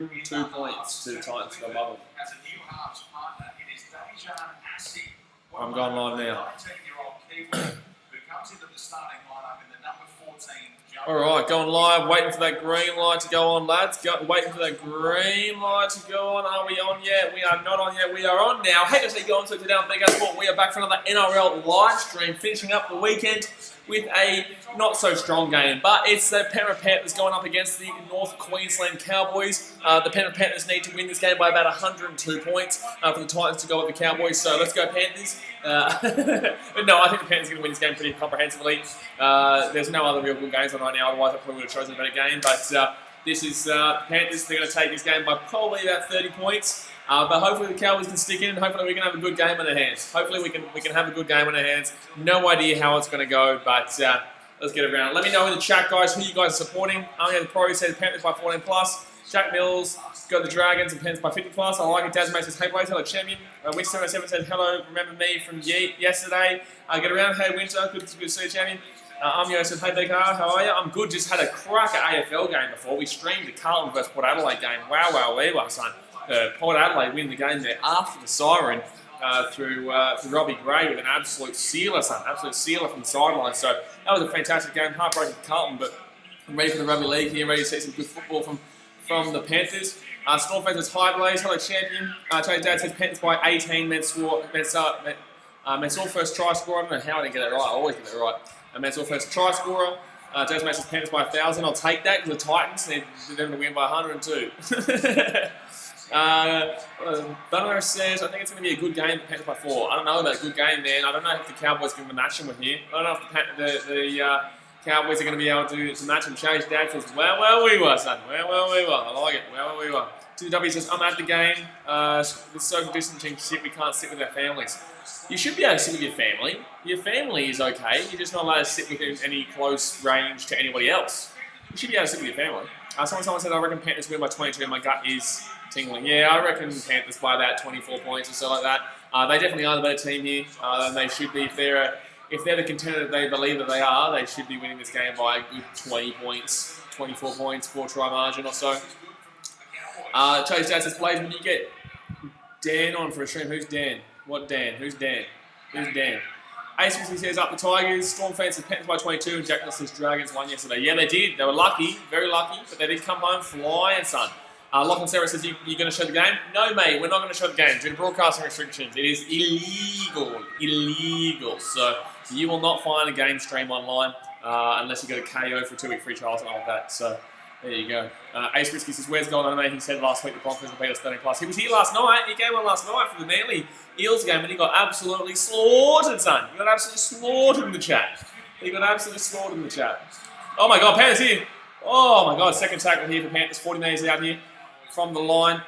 2 points to the Titans for the bubble. I'm going live now. Alright, going live, waiting for that green light to go on, lads. Waiting for that green light to go on. Are we on yet? We are not on yet. We are on now. Hey, to see you on to today on BKRsport. We are back for another NRL live stream, finishing up the weekend with a not so strong game. But it's the Penrith Panthers going up against the North Queensland Cowboys. The Penrith Panthers need to win this game by about 102 points for the Titans to go with the Cowboys. So let's go Panthers. But no, I think the Panthers are going to win this game pretty comprehensively. There's no other real good games on right now, otherwise I probably would have chosen a better game. But this is Panthers. They're going to take this game by probably about 30 points. But hopefully the Cowboys can stick in, and hopefully we can have a good game on our hands. Hopefully we can have a good game on our hands. No idea how it's going to go, but let's get around. Let me know in the chat, guys, who you guys are supporting. The Pro says Panthers by 14 plus. Jack Mills got the Dragons and Panthers by 50 plus. I like it. Dasmate says, hey Blaze, hello champion. Win77 says, hello, remember me from yesterday. Get around, hey Winter, good to see you champion. Amio says, hey BKR, how are you? I'm good, just had a cracker AFL game before. We streamed the Carlton versus Port Adelaide game. Wow, son. Port Adelaide win the game there after the siren through Robbie Gray with an absolute sealer, son. Absolute sealer from the sideline. So that was a fantastic game. Heartbreaking for Carlton, but I'm ready for the rugby league here. Ready to see some good football from the Panthers. Stormfest says, hi Blaze, hello champion. Tony's dad says Panthers by 18. Mansour first try scorer. I don't know how I didn't get it right. I always get it right. Mansour first try scorer. Jason says Panthers by 1,000. I'll take that because the Titans need them to win by 102. Dunner says, I think it's going to be a good game for Panthers by 4. I don't know about a good game, man. I don't know if the Cowboys can match them with here. I don't know if the Cowboys are going to be able to match them. Chase Dad says, well, we were, son. Well, we were. I like it. Well, we were. TW says, I'm at the game. With social distancing shit, we can't sit with our families. You should be able to sit with your family. Your family is okay. You're just not allowed to sit within any close range to anybody else. You should be able to sit with your family. Someone said, I reckon Panthers win by 22. My gut is tingling. Yeah, I reckon Panthers by about 24 points or so like that. They definitely are the better team here. They should be. If they're the contender that they believe that they are, they should be winning this game by a good 20 points, 24 points, 4-try margin or so. Chase Dad says, Blaze, when you get Dan on for a stream, who's Dan? What Dan? Who's Dan? Who's Dan? Ace says, up the Tigers. Storm fans says Panthers by 22, and Jack says Dragons won yesterday. Yeah, they did. They were lucky, very lucky, but they did come home flying, son. Lachlan Sarah says, you're going to show the game? No, mate, we're not going to show the game. Due to broadcasting restrictions, it is illegal. So you will not find a game stream online unless you get a KO for a 2-week free trial or something like that. So there you go. Ace Risky says, where's Gold Anime? He said last week the Broncos will beat us 13 plus. He was here last night. He came on last night for the Manly Eels game, and he got absolutely slaughtered, son. He got absolutely slaughtered in the chat. Oh my God, Panthers here. Oh my God, second tackle here for Panthers. 40 metres out here from the line.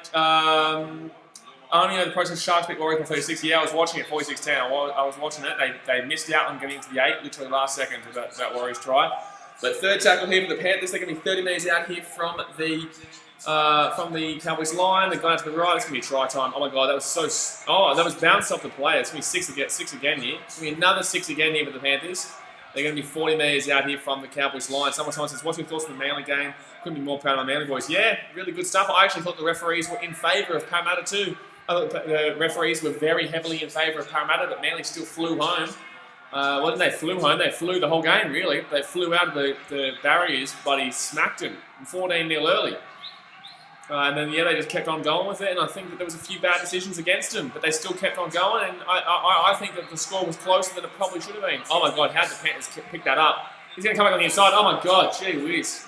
Only the process Sharks pick Warriors for 36. Yeah, I was watching it 46-10. I was watching it. They missed out on getting to the 8, literally last second to that Warriors try. But third tackle here for the Panthers. They're going to be 30 metres out here from the Cowboys line. They're going to the right. It's going to be try time. Oh my God, that was so. Oh, that was bounced off the player. It's going to be six again here. It's going to be another 6 again here for the Panthers. They're going to be 40 metres out here from the Cowboys line. Someone says, what's your thoughts on the Manly game? Couldn't be more proud of my Manly boys. Yeah, really good stuff. I actually thought the referees were in favour of Parramatta too. I thought the referees were very heavily in favour of Parramatta, but Manly still flew home. They flew home. They flew the whole game, really. They flew out of the barriers, but he smacked him 14-0 early. And then, yeah, they just kept on going with it, and I think that there was a few bad decisions against him, but they still kept on going, and I think that the score was closer than it probably should have been. Oh, my God, how did the Panthers pick that up? He's going to come back on the inside. Oh, my God, gee whiz.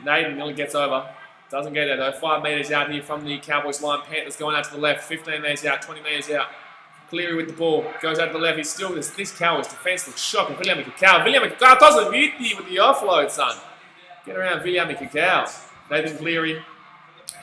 Naden nearly gets over. Doesn't get there, though. 5 metres out here from the Cowboys line. Panthers going out to the left. 15 metres out, 20 metres out. Cleary with the ball. Goes out to the left. He's still this Cowboys defence looks shocking. William Kikau doesn't beat me with the offload, son. Get around William Kikau. Nathan Cleary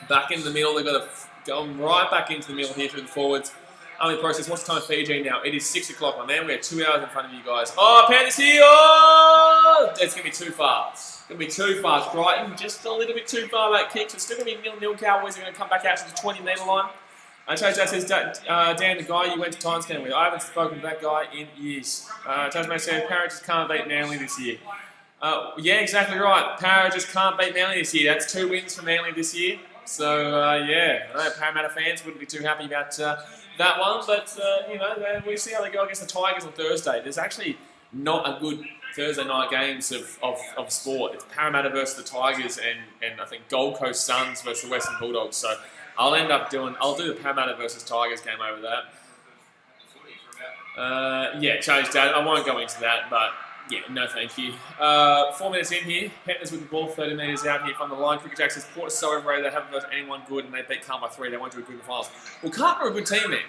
back in the middle. They've got to go right back into the middle here through the forwards. Only process. What's the time Fiji now? It is 6 o'clock, my man. We have 2 hours in front of you guys. Oh, Panthers here. Oh! It's going to be too far. It's going to be too far. Crichton just a little bit too far that kick. So it's still going to be 0-0. Cowboys are going to come back out to the 20-metre line. Chase says, Dan, the guy you went to Titans camp with, I haven't spoken to that guy in years. Chase says, Parrot just can't beat Manly this year. Yeah, exactly right. Parrot just can't beat Manly this year. That's 2 wins for Manly this year. So, yeah, I know Parramatta fans wouldn't be too happy about that one, but, you know, we see how they go against the Tigers on Thursday. There's actually not a good Thursday night games of sport. It's Parramatta versus the Tigers and I think Gold Coast Suns versus the Western Bulldogs. So I'll do the Parramatta versus Tigers game over that. Yeah, Charlie's dad. I won't go into that, but yeah, no thank you. 4 minutes in here, Panthers with the ball 30 metres out here from the line. Cricket Jack says, Port is so overrated, they haven't got anyone good and they beat Carlton by 3. They won't do a good in the finals. Well, Carlton are a good team, man.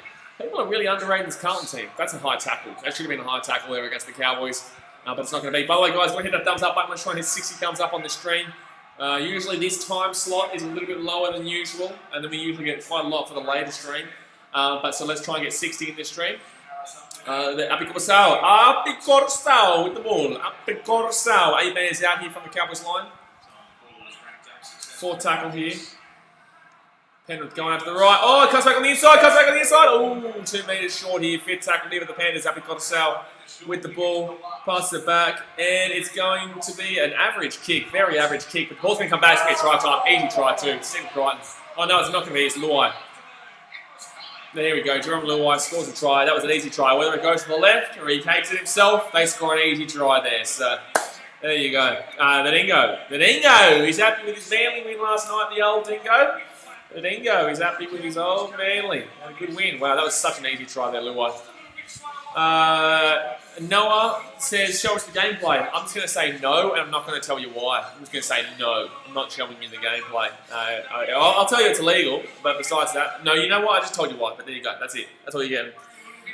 People are really underrating this Carlton team. That's a high tackle. That should have been a high tackle there against the Cowboys, but it's not going to be. By the way, guys, go hit that thumbs up button. Let's try and hit 60 thumbs up on the stream. Usually this time slot is a little bit lower than usual, and then we usually get quite a lot for the later stream. But so let's try and get 60 in this stream. Api Corsao with the ball. Api Corsao. 8 metres out here from the Cowboys line. 4 tackle here. Penrith going out to the right. Oh, it comes back on the inside. Oh, 2 metres short here. 5th tackle here with the Panthers. Api Corsao with the ball. Passes it back. And it's going to be an average kick. Very average kick. But the ball's going to come back. It's going to be try time. Easy try too. Second Crichton. Oh, no, it's not going to be. It's Luai. There we go. Jerome Luai scores a try. That was an easy try. Whether it goes to the left or he takes it himself, they score an easy try there. So, there you go. The Dingo. He's happy with his Manly win last night, the old Dingo. The Dingo is happy with his old Manly. Had a good win. Wow, that was such an easy try there, Luai. Noah says, show us the gameplay. I'm just going to say no, and I'm not going to tell you why. I'm just going to say no. I'm not showing you the gameplay. I'll tell you it's illegal, but besides that, no, you know what? I just told you why, but there you go. That's it. That's all you're getting.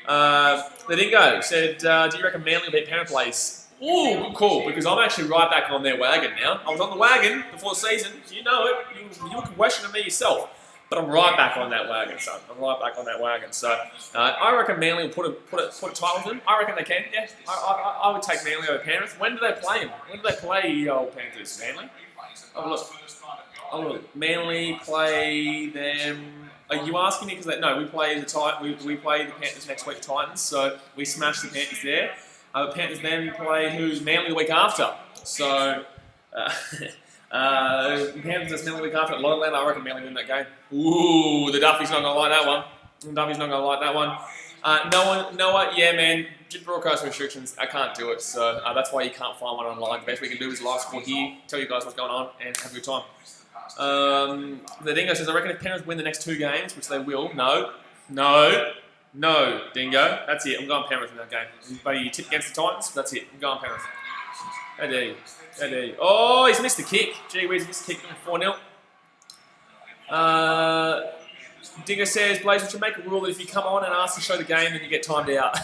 The Dingo said, do you reckon Manly will beat Penrith Place? Ooh, cool, because I'm actually right back on their wagon now. I was on the wagon before the season. You know it. You were questioning me yourself. But I'm right back on that wagon, son. I'm right back on that wagon. So I reckon Manly will put a title with them. I reckon they can. Yeah, I would take Manly over Penrith. When do they play them? When do they play old Panthers? Manly. Oh look. Manly play them. Are you asking me because no? We play the Panthers next week, Titans. So we smash the Panthers there. The Panthers then play Manly the week after. So. Panthers just Manly week after at Longland. I reckon Manly win that game. Ooh, the Duffy's not going to like that one. Noah, yeah, man, broadcast restrictions, I can't do it, so that's why you can't find one online. The best we can do is live score here, tell you guys what's going on, and have a good time. The Dingo says, I reckon if Penrith win the next 2 games, which they will, no, Dingo, that's it, I'm going Penrith in that game. Buddy, you tip against the Titans, that's it, I'm going Penrith. How dare you? Oh, he's missed the kick. Gee whiz, missed the kick, 4-0. Digger says, Blaze, we should make a rule that if you come on and ask to show the game, then you get timed out.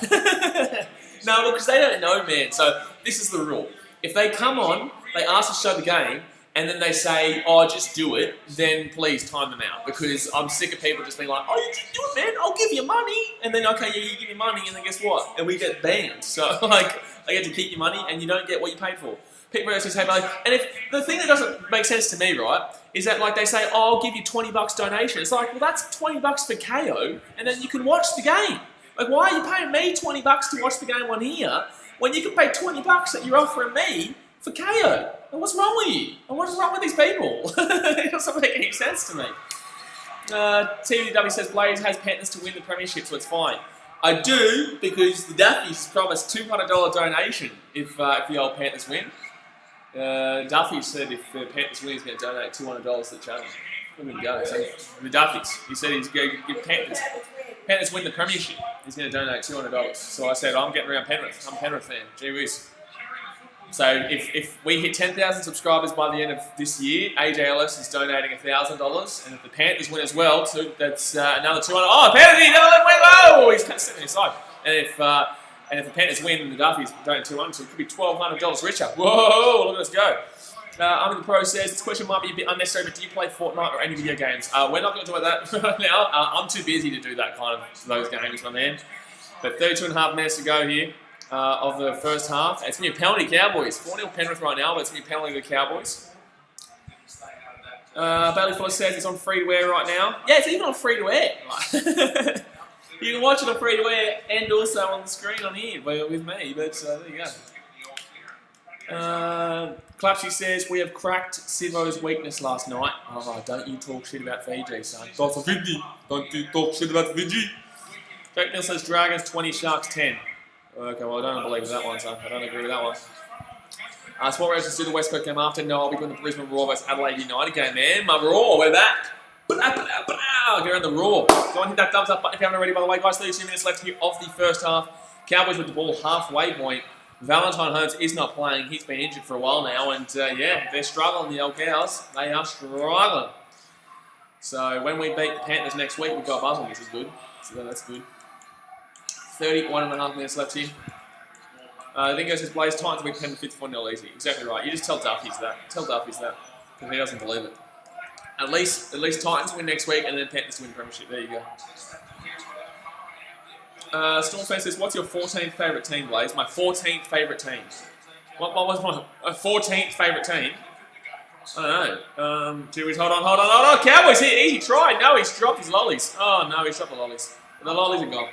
No, well, because they don't know, man. So this is the rule. If they come on, they ask to show the game, and then they say, oh, just do it, then please time them out. Because I'm sick of people just being like, oh, you just do it, man. I'll give you money. And then, okay, yeah, you give me money, and then guess what? And we get banned. So, like, I get to keep your money, and you don't get what you paid for. People say, hey, and if the thing that doesn't make sense to me, right, is that like they say, oh, I'll give you $20 donation. It's like, well, that's $20 for KO, and then you can watch the game. Like, why are you paying me $20 to watch the game on here when you can pay $20 that you're offering me for KO? And what's wrong with you? And what's wrong with these people? It doesn't make any sense to me. TWW says Blaze has Panthers to win the premiership, so it's fine. I do, because the Duffy's promised $200 donation if the old Panthers win. Duffy said if the Panthers win, he's going to donate $200 to the channel. Where we go? So the Duffy's. He said he's going to give Panthers win the premiership. He's going to donate $200. So I said, I'm getting around Penrith. I'm a Penrith fan. Gee whiz. So if we hit 10,000 subscribers by the end of this year, AJLS is donating $1,000. And if the Panthers win as well, that's another $200. Oh, Panthers, another win! Oh, he's kind of sitting inside. And if the Panthers win and the Duffy's donating 200, so it could be $1,200 richer. Whoa, look at us go. I'm in the process. This question might be a bit unnecessary, but do you play Fortnite or any video games? We're not going to do that right now. I'm too busy to do that kind of those games, my man. But 32.5 minutes to go here of the first half. It's going to be a penalty Cowboys. 4-0 Penrith right now, but it's going to be a penalty to the Cowboys. Bailey Fuller says it's on free-to-air right now. Yeah, it's even on free-to-air. You can watch it on free-to-air and also on the screen on here with me, but there you go. Clapsy says, we have cracked Sivo's weakness last night. Oh, don't you talk shit about Fiji, son. Don't you talk shit about Fiji. Jack Neal says, Dragons 20, Sharks 10. Okay, well, I don't believe that one, son. I don't agree with that one. Sport Rangers do the West Coast game after. No, I'll be doing the Brisbane Roar vs Adelaide United game, man. My Roar, we're back. Get around the Roar. Go and hit that thumbs up button if you haven't already, by the way, guys. 32 minutes left here of the first half. Cowboys with the ball halfway point. Valentine Holmes is not playing. He's been injured for a while now, and yeah, they're struggling, the old cows. They are struggling. So when we beat the Panthers next week, we've got a buzz on. This is good. So that's good. 31.5 minutes left here. I think it says Blaze Titans week 10 to 54-0 easy. Exactly right. You just tell Duffy's that. Tell Duffy's that. Because he doesn't believe it. At least Titans win next week and then Panthers win the premiership. There you go. Stormfan says, what's your 14th favourite team, Blaze? My 14th favourite team. What was my 14th favourite team? I don't know. Hold on. Cowboys here. Easy try. No, he's dropped his lollies. Oh, no, he's dropped the lollies. The lollies are gone.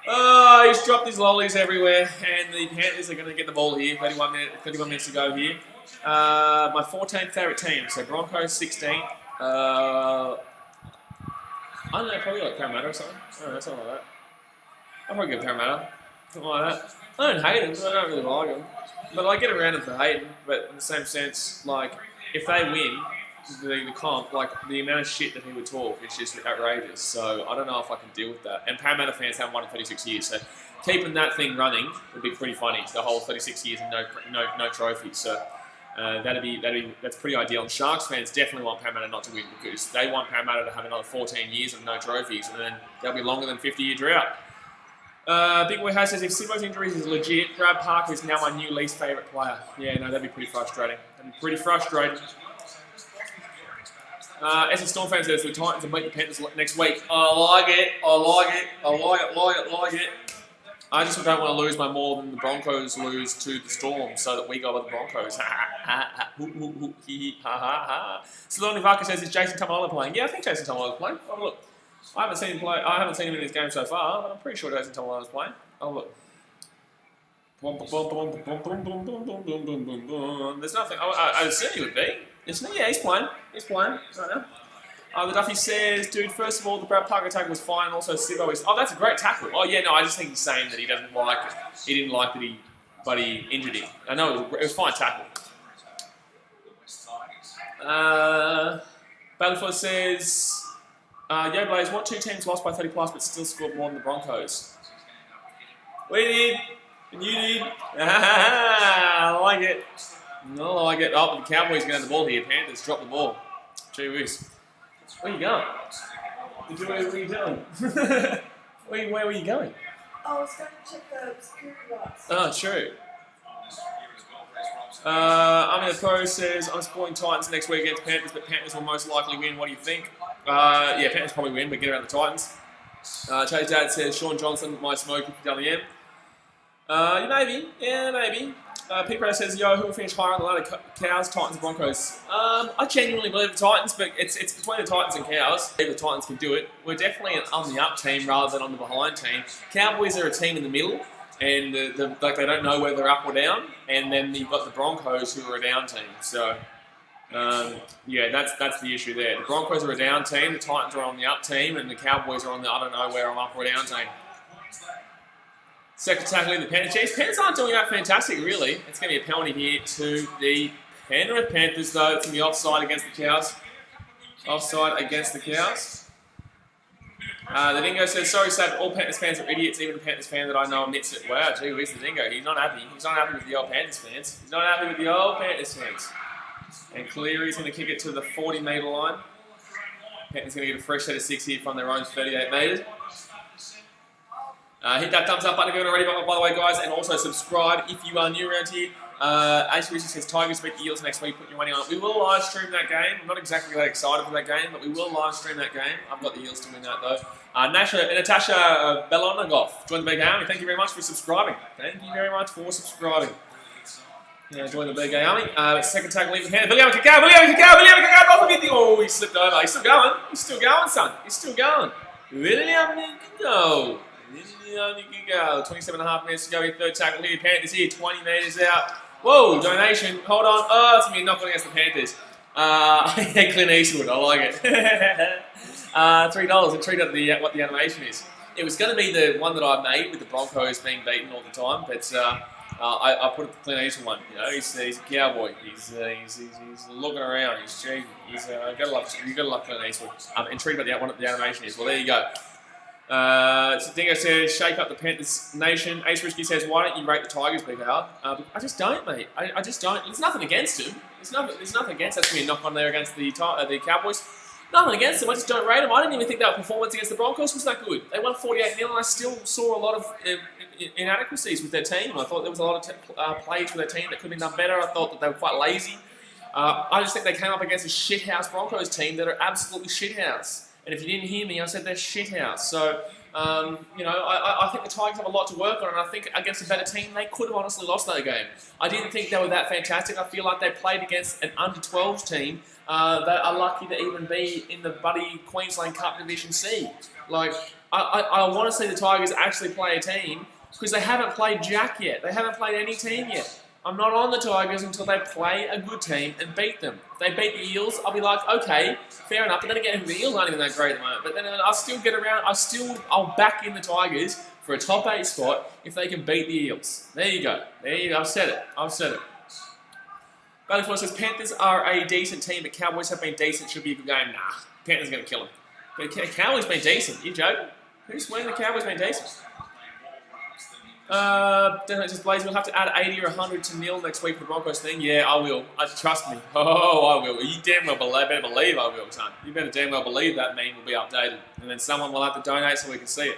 Oh, he's dropped his lollies everywhere. And the Panthers are going to get the ball here. 31 minutes to go here. My 14th favourite team. So Broncos 16. I don't know, probably like Parramatta or something. I don't know, something like that. I'll probably go Parramatta. Something like that. I don't hate them, I don't really like them. But I get around them for hating. But in the same sense, like, if they win the comp, like, the amount of shit that he would talk is just outrageous. So I don't know if I can deal with that. And Parramatta fans haven't won in 36 years. So keeping that thing running would be pretty funny. The whole 36 years and no trophies. So that's pretty ideal. And Sharks fans definitely want Parramatta not to win because they want Parramatta to have another 14 years of no trophies, and then they'll be longer than 50-year drought. Big Boy House says, if Sivo's injuries is legit, Brad Parker is now my new least favourite player. Yeah, no, that'd be pretty frustrating. Essence Storm fan says, the Titans will beat the Panthers next week. I like it. I just don't want to lose by more than the Broncos lose to the Storm so that we go with the Broncos. Saloni Varka says, is Jason Tamaloa playing? Yeah, I think Jason Tamaloa is playing. Oh, look. I haven't seen him play. I haven't seen him in this game so far, but I'm pretty sure Jason Tamaloa is playing. Oh, look. There's nothing. I assume he would be. Yeah, he's playing. Right now. The Duffy says, dude, first of all, the Brad Parker tackle was fine. Also, Sivo is... Oh, that's a great tackle. Oh, yeah, no, I just think he's saying that he doesn't like it. He didn't like that he injured him. I know it was fine tackle. Battlefield says, Yo, Blaze, what two teams lost by 30 plus but still scored more than the Broncos? We did. And you did. I like it. Oh, the Cowboys going to have the ball here. Panthers drop the ball. Gee whiz. Where are you going? Where are you going? Where were you going? I was going to check the security box. Oh, true. I mean, the Pro says, I'm supporting Titans next week against Panthers, but Panthers will most likely win. What do you think? Yeah, Panthers probably win, but get around the Titans. Chase Dad says, Sean Johnson might smoke if you WM. Maybe. Yeah, maybe. Pete says, yo, who will finish higher on the ladder? Cows, Titans, Broncos. I genuinely believe the Titans, but it's between the Titans and Cows. I believe the Titans can do it. We're definitely on the up team rather than on the behind team. Cowboys are a team in the middle, and they don't know whether they're up or down. And then you've got the Broncos who are a down team. So, yeah, that's the issue there. The Broncos are a down team, the Titans are on the up team, and the Cowboys are on the I don't know where I'm up or down team. Second tackling the Panthers. Chiefs. Panthers aren't doing that fantastic, really. It's going to be a penalty here to the Penrith Panthers, though. It's going to be offside against the Cows. Offside against the Cows. The Dingo says, sorry, Sab, all Panthers fans are idiots. Even a Panthers fan that I know admits it. Wow, gee whiz, the Dingo. He's not happy. He's not happy with the old Panthers fans. And Cleary's going to kick it to the 40-metre line. Panthers going to get a fresh set of 6 here from their own 38 metres. Hit that thumbs up button if you haven't already, by the way, guys, and also subscribe if you are new around here. As Richard says, Tigers beat the Eels next week. Put your money on it. We will live stream that game. I'm not exactly that excited for that game, but we will live stream that game. I've got the Eels to win that, though. Natasha Belonagov joined the BKRmy. Thank you very much for subscribing. Join the BKRmy. Second tackle, leave the hand. William Kakao. Oh, he slipped over. He's still going, son. William Kakao. 27.5 minutes to go. Third tackle here. Panthers here. 20 metres out. Whoa, donation. Hold on. Oh, it's going to be a knock on against the Panthers. Yeah, Clint Eastwood. I like it. $3. And treat up what the animation is. It was going to be the one that I made with the Broncos being beaten all the time, but I put it the Clint Eastwood one. You know, he's a cowboy. He's looking around. He's cheating. You gotta love Clint Eastwood. And treat about the animation is. Well, there you go. So Dingo says, shake up the Panthers nation. Ace Risky says, why don't you rate the Tigers, BKR? I just don't, mate. I just don't. There's nothing against him. There's nothing against. That's going to be a knock on there against the Cowboys. Nothing against them. I just don't rate them. I didn't even think that performance against the Broncos was that good. They won 48-0, and I still saw a lot of inadequacies with their team. I thought there was a lot of plays for their team that could have been done better. I thought that they were quite lazy. I just think they came up against a shithouse Broncos team that are absolutely shithouse. And if you didn't hear me, I said they're shithouse. So, I think the Tigers have a lot to work on, and I think against a better team, they could have honestly lost that game. I didn't think they were that fantastic. I feel like they played against an under-12s team that are lucky to even be in the bloody Queensland Cup Division C. Like, I want to see the Tigers actually play a team, because they haven't played jack yet. They haven't played any team yet. I'm not on the Tigers until they play a good team and beat them. If they beat the Eels, I'll be like, okay, fair enough. But then again, the Eels aren't even that great at the moment. But then I'll still get around. I'll back in the Tigers for a top 8 spot if they can beat the Eels. There you go. I've said it. Battlefield says, Panthers are a decent team, but Cowboys have been decent. Should be a good game. Nah, Panthers are going to kill them. But Cowboys been decent. You joking? Who's winning? The Cowboys been decent. Just Blaze, we'll have to add 80 or 100 to nil next week for the Broncos thing. Yeah, I will. Trust me. Oh, I will. You damn well better believe I will, son. You better damn well believe that meme will be updated. And then someone will have to donate so we can see it.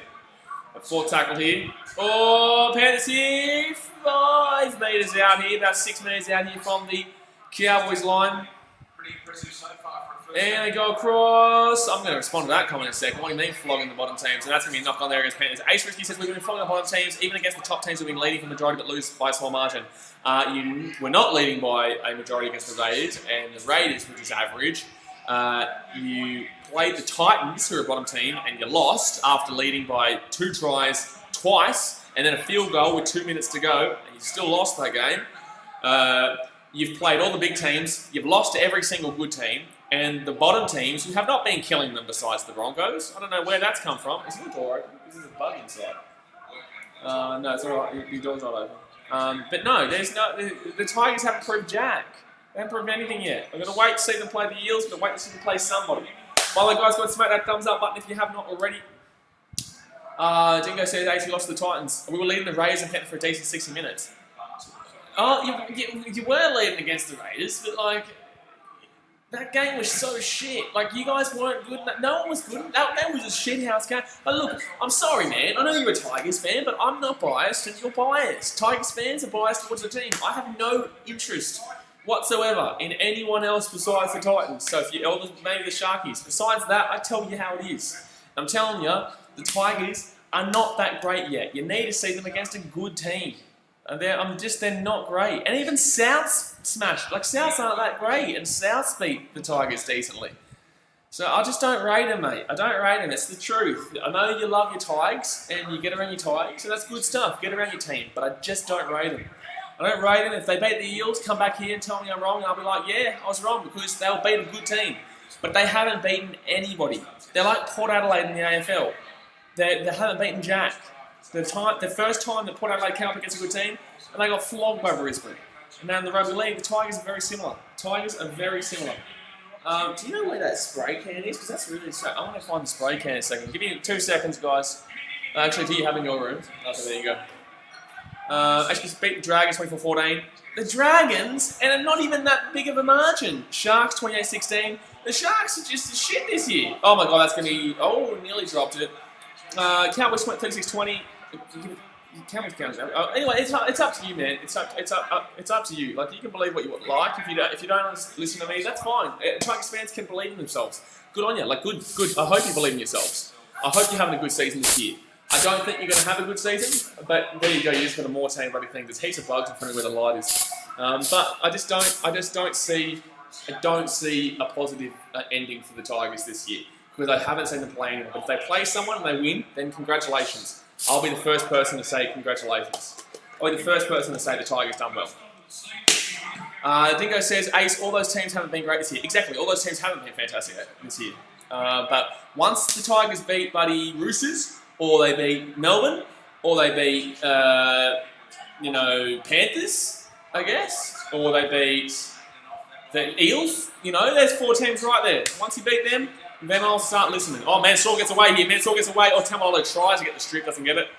A 4th tackle here. Oh, Panthers here. 5 metres out here. About 6 metres out here from the Cowboys line. Pretty impressive so far for a first. And they go across. I'm going to respond to that comment in a second. What do you mean flogging the bottom teams? And that's going to be a knock on there against Panthers. Ace Risky says we've been flogging the bottom teams, even against the top teams we've been leading for the majority but lose by a small margin. We're not leading by a majority against the Raiders, and the Raiders, which is average. You played the Titans, who are a bottom team, and you lost after leading by 2 tries twice, and then a field goal with 2 minutes to go, and you still lost that game. You've played all the big teams. You've lost to every single good team. And the bottom teams, you have not been killing them besides the Broncos. I don't know where that's come from. Is the door open? This is a bug inside. No, it's all right. Your door's not open. But no, the Tigers haven't proved jack. They haven't proved anything yet. I'm going to wait to see them play the Eels. I'm going to wait to see them play somebody. By the way, guys, go and smack that thumbs up button if you have not already. Dingo says AC lost to the Titans. We were leading the Raiders and Panthers for a decent 60 minutes. Oh, you were leading against the Raiders, but like... That game was so shit. Like, you guys weren't good. No one was good. That was a shithouse game. But look, I'm sorry, man. I know you're a Tigers fan, but I'm not biased, and you're biased. Tigers fans are biased towards the team. I have no interest whatsoever in anyone else besides the Titans. So if you, or maybe the Sharkies. Besides that, I tell you how it is. I'm telling you, the Tigers are not that great yet. You need to see them against a good team. They're not great. And even South's smashed. Like, Souths aren't that great, and Souths beat the Tigers decently. So I just don't rate them, mate. I don't rate them. It's the truth. I know you love your Tigers, and you get around your Tigers, so that's good stuff. Get around your team. But I just don't rate them. I don't rate them. If they beat the Eels, come back here and tell me I'm wrong, and I'll be like, yeah, I was wrong, because they'll beat a good team. But they haven't beaten anybody. They're like Port Adelaide in the AFL. They haven't beaten jack. The first time that Port Adelaide came up against a good team, and they got flogged by Brisbane. And now in the rugby league, the Tigers are very similar. Do you know where that spray can is? Because that's really strange. I want to find the spray can in a second. Give me 2 seconds, guys. Actually, do you have in your room? Okay, there you go. Actually, beat the Dragons 24-14. The Dragons, and not even that big of a margin. Sharks 28-16. The Sharks are just shit this year. Oh my god, that's going to be... Oh, nearly dropped it. Cowboys 36-20. Cowboys counts. Anyway, it's up to you, man. It's up to you. Like, you can believe what you like. If you don't listen to me, that's fine. Tigers fans can believe in themselves. Good on you. Like, good. I hope you believe in yourselves. I hope you're having a good season this year. I don't think you're going to have a good season, but there you go. You just got a more team bloody thing. There's heaps of bugs in front of where the light is. But I don't see a positive ending for the Tigers this year, because I haven't seen them play anyone. But if they play someone and they win, then congratulations. I'll be the first person to say congratulations. I'll be the first person to say the Tigers done well. Dingo says, Ace, all those teams haven't been great this year. Exactly, all those teams haven't been fantastic this year. But once the Tigers beat bloody Roosters, or they beat Melbourne, or they beat, Panthers, I guess, or they beat the Eels, there's 4 teams right there. Once you beat them, then I'll start listening. Oh, Mansour gets away here. Mansour gets away. Oh, Tamalolo tries to get the strip, doesn't get it.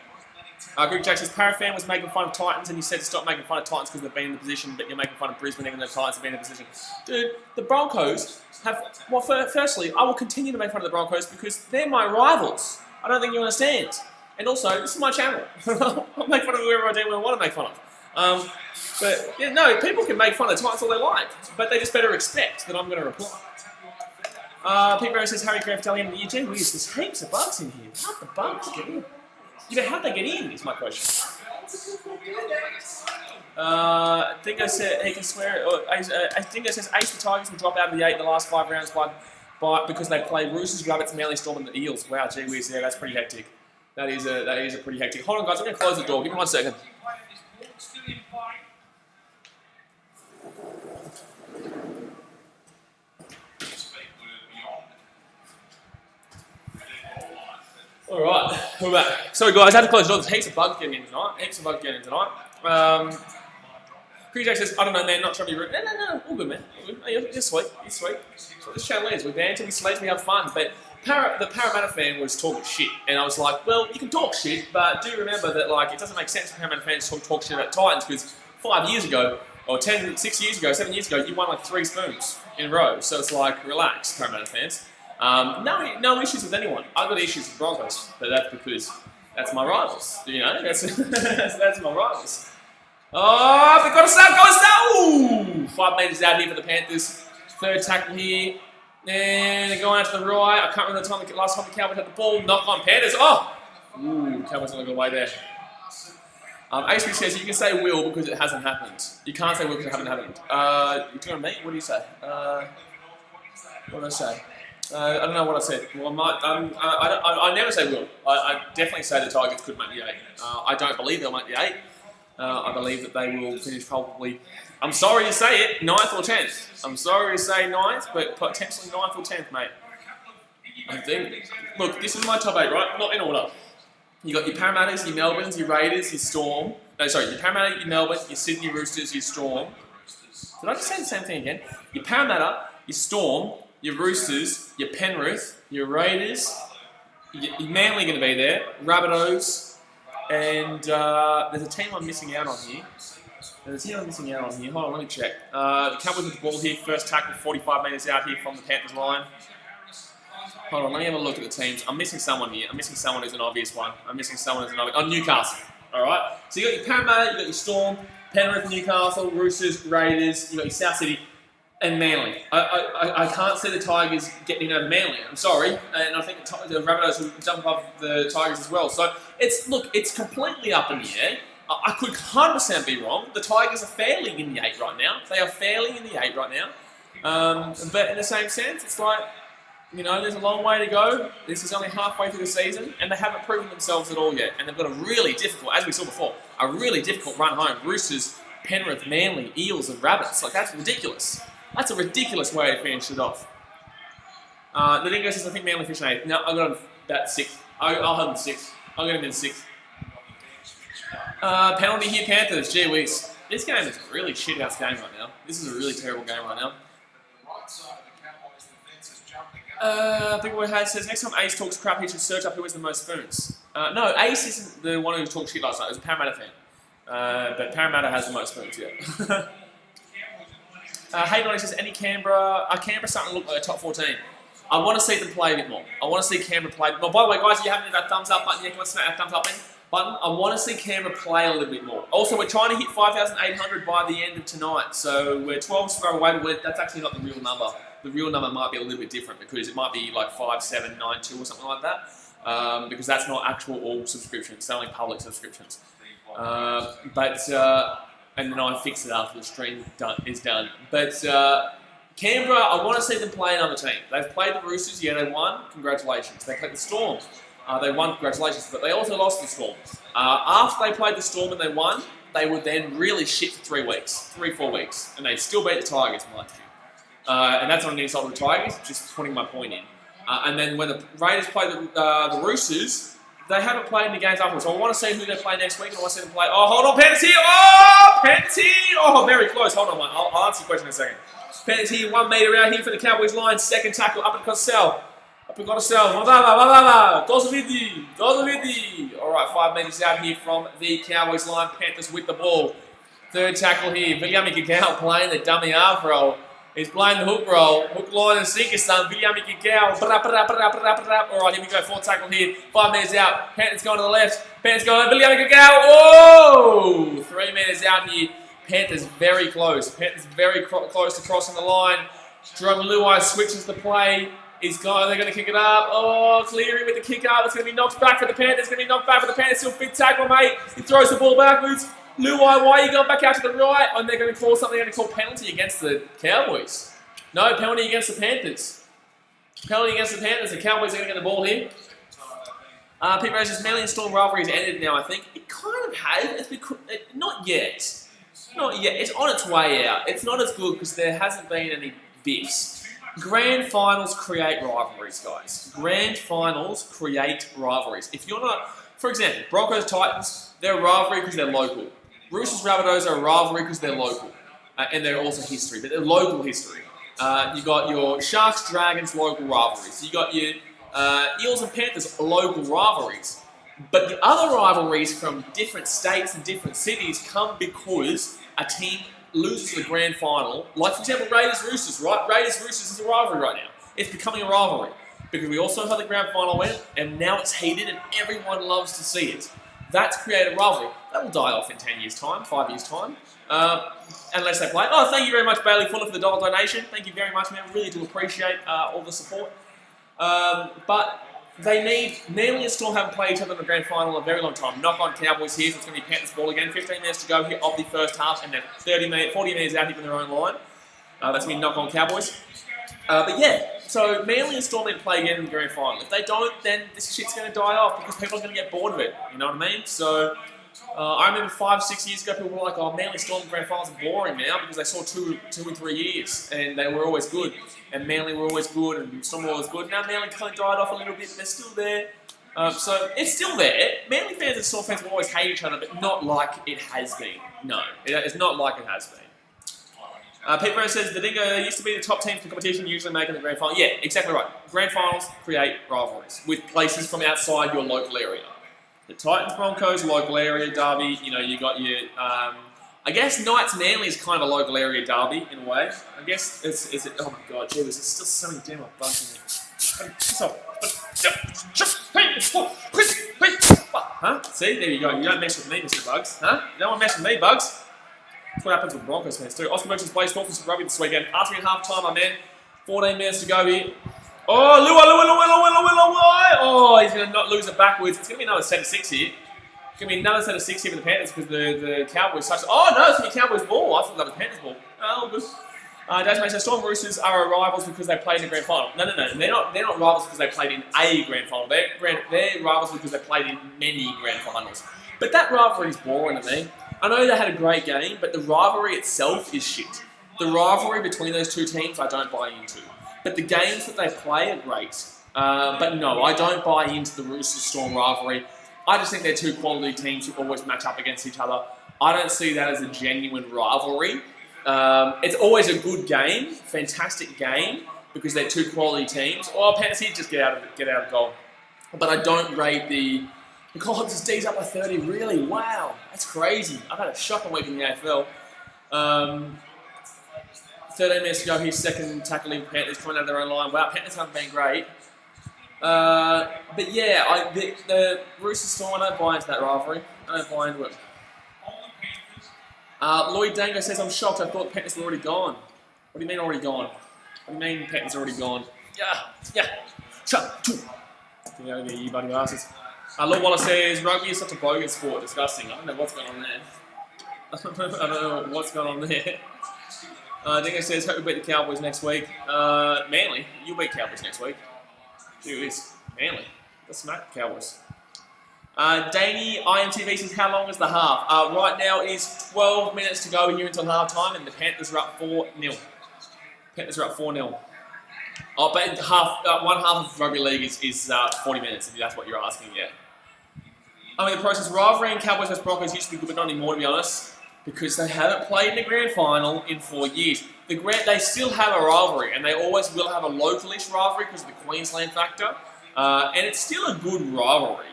Greg Jack says, Parafan was making fun of Titans, and you said to stop making fun of Titans because they've been in the position, but you're making fun of Brisbane even though the Titans have been in the position. Dude, the Broncos have... Well, firstly, I will continue to make fun of the Broncos because they're my rivals. I don't think you understand. And also, this is my channel. I'll make fun of whoever I do want to make fun of. People can make fun of Titans all they like, but they just better expect that I'm going to reply. Pete Barrow says, Harry Graf telling him the UG, there's heaps of bugs in here. How'd the bugs get in? How'd they get in, is my question. Dingo said he can swear. Dingo says Ace the Tigers will drop out of the 8 in the last 5 rounds because they play Roosters, Rabbits, Manly, Storm, and the Eels. Wow, gee whiz, yeah, that's pretty hectic. That is a pretty hectic. Hold on, guys, I'm going to close the door. Give me 1 second. All right, we're back. Sorry, guys, I had to close the door. There's heaps of bugs getting in tonight. Chris Jack says, I don't know, man, not trying to be rude. No, all good, man. All good. You're sweet. That's what this channel is. We banter, we slate, we have fun. But the Parramatta fan was talking shit. And I was like, well, you can talk shit, but do remember that, it doesn't make sense for Parramatta fans to talk shit about Titans because 5 years ago, or 6 years ago, 7 years ago, you won 3 spoons in a row. So it's relax, Parramatta fans. No issues with anyone. I've got issues with Broncos, but that's because that's my rivals. That's my rivals. Oh, they've got to start. Ooh, 5 metres out here for the Panthers. 3rd tackle here. And they're going out to the right. I can't remember the last time the Cowboys had the ball. Knock on Panthers. Oh! Ooh, Cowboys not going away there. HB says you can say will because it hasn't happened. You can't say will because it hasn't happened. You talking to me? What do you say? What did I say? I don't know what I said. Well, I never say will. I definitely say the Tigers could make the 8. I don't believe they'll make the 8. I believe that they will finish probably, I'm sorry to say it, 9th or 10th. I'm sorry to say 9th, but potentially 9th or 10th, mate. I think. Look, this is my top 8, right? Not in order. You got your Parramatters, your Melbournes, your Raiders, your Storm. No, sorry, your Parramatta, your Melbourne, your Sydney Roosters, your Storm. Did I just say the same thing again? Your Parramatta, your Storm, your Roosters, your Penrith, your Raiders, your Manly going to be there, Rabbitohs, and there's a team I'm missing out on here. Hold on, let me check. The Cowboys with the ball here, first tackle 45 metres out here from the Panthers line. Hold on, let me have a look at the teams. I'm missing someone here. I'm missing someone who's an obvious one. Oh, Newcastle. All right. So you got your Parramatta, you got your Storm, Penrith, Newcastle, Roosters, Raiders, you got your South City, and Manly. I can't see the Tigers getting over Manly. I'm sorry, and I think the Rabbitohs will jump above the Tigers as well. So it's completely up in the air. I could 100% be wrong. The Tigers are fairly in the 8 right now. They are fairly in the 8 right now. But in the same sense, it's there's a long way to go. This is only halfway through the season, and they haven't proven themselves at all yet. And they've got a really difficult, as we saw before, a really difficult run home. Roosters, Penrith, Manly, Eels, and Rabbits. That's ridiculous. That's a ridiculous way to finish it off. The Dingo says, I think Manly finish in 8th. No, I got him about 6th. I'll have him 6th. I'll get him in 6th. Penalty here, Panthers. Gee whiz. This game is a really shit-house game right now. This is a really terrible game right now. People had says, next time Ace talks crap, he should search up who has the most spoons. No, Ace isn't the one who talked shit last night. It was a Parramatta fan. But Parramatta has the most spoons, yeah. Hayden says, any Canberra starting to look like a top 14. I want to see them play a bit more. I want to see Canberra play a bit more. By the way, guys, if you haven't hit that thumbs up button yet, go and smack that thumbs up button. I want to see Canberra play a little bit more. Also, we're trying to hit 5,800 by the end of tonight. So we're 12 to go away, but that's actually not the real number. The real number might be a little bit different because it might be like 5792 or something like that. Because that's not actual all subscriptions. It's only public subscriptions. And then I fix it after the stream is done. But Canberra, I want to see them play another team. They've played the Roosters, yeah, they won. Congratulations. They played the Storm. They won, congratulations. But they also lost the Storm. After they played the Storm and they won, they would then really shit for 3 weeks, 3-4 weeks, and they'd still beat the Tigers, mind you. And that's not an insult to the Tigers, just putting my point in. And then when the Raiders play the Roosters, they haven't played any games afterwards. So I want to see who they play next week, and I want to see them play. Oh, hold on, Panthers here! Oh, Panthers here! Oh, very close. Hold on, mate. I'll answer your question in a second. Panthers here, 1 metre out here for the Cowboys line. Second tackle up across cell. Up across cell. Doesn't All right, 5 metres out here from the Cowboys line. Panthers with the ball. Third tackle here. Viliami Gagao playing the dummy half roll. He's playing the hook roll. Hook, line, and sinker, son. Viliami Gagao. All right, here we go. Fourth tackle here. 5 metres out. Panthers going to the left. Panthers going to Viliami Gagao. Oh! 3 metres out here. Panthers very close. Panthers very close to crossing the line. Jerome Luai switches the play. They're going to kick it up. Oh, Cleary with the kick up. It's going to be knocked back for the Panthers. It's going to be knocked back for the Panthers. Still big tackle, mate. He throws the ball backwards. Luai, why are you going back out to the right? And they're going to call something. They're going to call penalty against the Cowboys. No, penalty against the Panthers. Penalty against the Panthers. The Cowboys are going to get the ball here. Pete Rose's Manly and Storm rivalry has ended now, I think. It kind of has. Not yet. Not yet. It's on its way out. It's not as good because there hasn't been any biffs. Grand finals create rivalries, guys. Grand finals create rivalries. If you're not, for example, Broncos Titans, they're a rivalry because they're local. Roosters Rabbitohs are a rivalry because they're local, and they're also history, but they're local history. You got your Sharks Dragons local rivalries. You got your Eels and Panthers local rivalries. But the other rivalries from different states and different cities come because a team loses the grand final, like for example Raiders-Roosters, right? Raiders-Roosters is a rivalry right now. It's becoming a rivalry because we also how the grand final went, and now it's heated and everyone loves to see it. That's created a rivalry. That will die off in 10 years' time, 5 years' time, unless they play. Oh, thank you very much, Bailey Fuller, for the $1 donation. Thank you very much, man. Really do appreciate all the support. But they need, Manly and Storm haven't played each other in the grand final in a very long time. Knock on Cowboys here, so it's going to be Panthers ball again. 15 minutes to go here of the first half, and they're 40 minutes out here from their own line. That's going to be knock on Cowboys. But yeah, so Manly and Storm need to play again in the grand final. If they don't, then this shit's going to die off because people are going to get bored of it. You know what I mean? So I remember 5-6 years ago, people were like, "Oh, Manly Storm grand finals are boring now," because they saw 2 and 3 years, and they were always good. And Manly were always good, and Storm were always good. Now Manly kind of died off a little bit, but they're still there. So it's still there. Manly fans and Storm fans will always hate each other, but not like it has been. No, it's not like it has been. Pete Rose says, the Dingo used to be the top team for the competition, usually making the grand final. Yeah, exactly right. Grand finals create rivalries with places from outside your local area. The Titans Broncos, local area derby. You know, you got your... I guess Knights Manly is kind of a local area derby in a way. I guess it's oh my god, gee, there's still so many damn bugs in there. Huh? See, there you go. You don't mess with me, Mr. Bugs. Huh? You don't want to mess with me, Bugs. That's what happens with Broncos fans too. Oscar Merchants plays Dolphins rugby this weekend. After half time, my man. 14 minutes to go here. Oh, Luai. Oh, he's going to not lose it backwards. It's going to be another set of 6 here. It's going to be another set of 6 here for the Panthers because the Cowboys touched. Oh, no, it's going to be Cowboys ball. I thought that was Panthers ball. Oh, good. Dave Mason, Storm Roosters are rivals because they played in the grand final. No. They're not rivals because they played in a grand final. They're rivals because they played in many grand finals. But that rivalry is boring to me. I know they had a great game, but the rivalry itself is shit. The rivalry between those two teams I don't buy into. But the games that they play are great. But no, I don't buy into the Roosters-Storm rivalry. I just think they're two quality teams who always match up against each other. I don't see that as a genuine rivalry. It's always a good game, fantastic game, because they're two quality teams. Oh, Panthers here, just get out of goal. But I don't rate the God, this D's up by 30, really? Wow, that's crazy. I've had a shocking week in the AFL. 13 minutes to go here, second tackling Panthers coming out of their own line. Wow, Panthers haven't been great. But yeah, the Roosters Storm, I don't buy into that rivalry. I don't buy into it. Lloyd Dango says, I'm shocked, I thought Panthers were already gone. What do you mean already gone? What do you mean Panthers are already gone? Yeah. Get over there, you buddy asses. Lord Wallace says, rugby is such a bogus sport, disgusting. I don't know what's going on there. I don't know what's going on there. Dingo says, hope we beat the Cowboys next week. Manly, you'll beat Cowboys next week. Gee whiz, Manly. Let's smack the Cowboys. Danny IMTV says, how long is the half? Right now it is 12 minutes to go here until half time, and the Panthers are up 4-0. Panthers are up 4-0. Oh, but one half of rugby league is 40 minutes, if that's what you're asking, yeah. I mean, the process rivalry in Cowboys vs Broncos used to be good, but not anymore, to be honest, because they haven't played in the grand final in 4 years. They still have a rivalry, and they always will have a localish rivalry because of the Queensland factor, and it's still a good rivalry.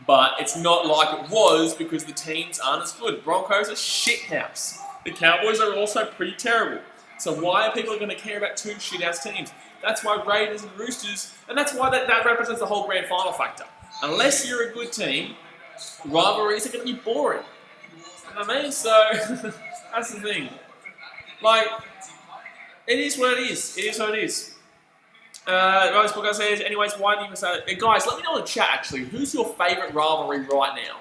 But it's not like it was because the teams aren't as good. Broncos are shithouse. The Cowboys are also pretty terrible. So why are people going to care about two shithouse teams? That's why Raiders and Roosters, and that's why that represents the whole grand final factor. Unless you're a good team, rivalries are going to be boring. You know what I mean? So that's the thing. Like, it is what it is. It is what it is. Rose Booker says, anyways, why do you say that? Guys, let me know in the chat, actually, who's your favourite rivalry right now?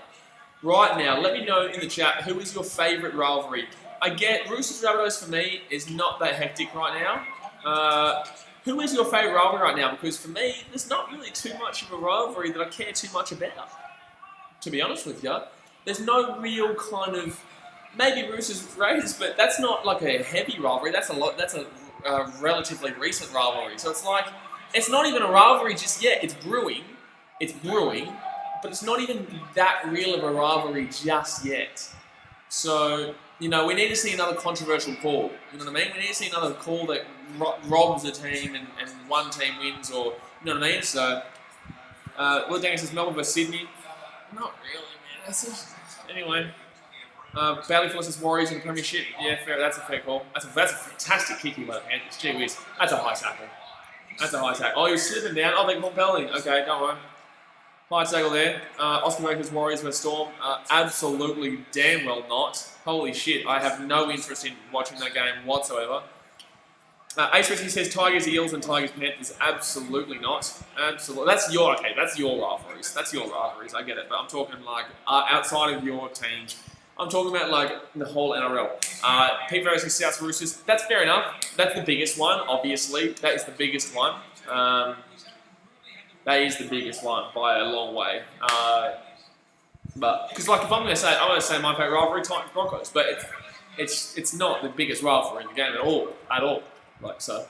Right now, let me know in the chat, who is your favourite rivalry? I get Roosters Rabbitohs for me is not that hectic right now. Who is your favourite rivalry right now? Because for me, there's not really too much of a rivalry that I care too much about. To be honest with you, there's no real kind of, maybe Roosters Raiders, but that's not like a heavy rivalry. That's a relatively recent rivalry. So it's like, it's not even a rivalry just yet. It's brewing, but it's not even that real of a rivalry just yet. So, you know, we need to see another controversial call. You know what I mean? We need to see another call that robs a team and one team wins, or, you know what I mean? So, Will Daniel says Melbourne vs Sydney. Not really, man. That's just, anyway. Bailey versus Warriors in the Premiership. Yeah, fair. That's a fair call. That's a fantastic kicking by the Panthers. Gee whiz. That's a high tackle. That's a high tackle. Oh, you're slipping down. Oh, they're compelling. Okay, don't worry. High tackle there. Oscar Baker's Warriors vs Storm. Absolutely damn well not. Holy shit. I have no interest in watching that game whatsoever. Ace Richie says Tigers, Eels, and Tigers, Panthers. Absolutely not. Absolutely. That's your rivalries. That's your rivalries. I get it. But I'm talking like outside of your teams. I'm talking about like the whole NRL. Pete versus South Roosters. That's fair enough. That's the biggest one, obviously. That is the biggest one. That is the biggest one by a long way. But because like if I'm going to say, my favourite rivalry, Titans Broncos, but it's not the biggest rivalry in the game at all. Like so.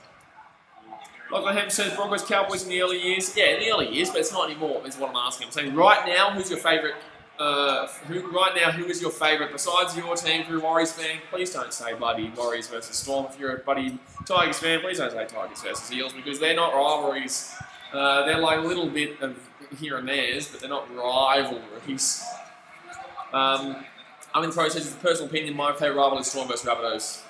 Lachlan Ham says Broncos Cowboys in the early years. Yeah, in the early years, but it's not anymore. Is what I'm asking. I'm saying right now, who's your favourite? Who is your favourite besides your team? If you're a Warriors fan, please don't say bloody Warriors versus Storm. If you're a bloody Tigers fan, please don't say Tigers versus Eels because they're not rivalries. They're like a little bit of here and theirs, but they're not rivalries. I'm in the process of personal opinion. My favourite rival is Storm versus Rabbitohs.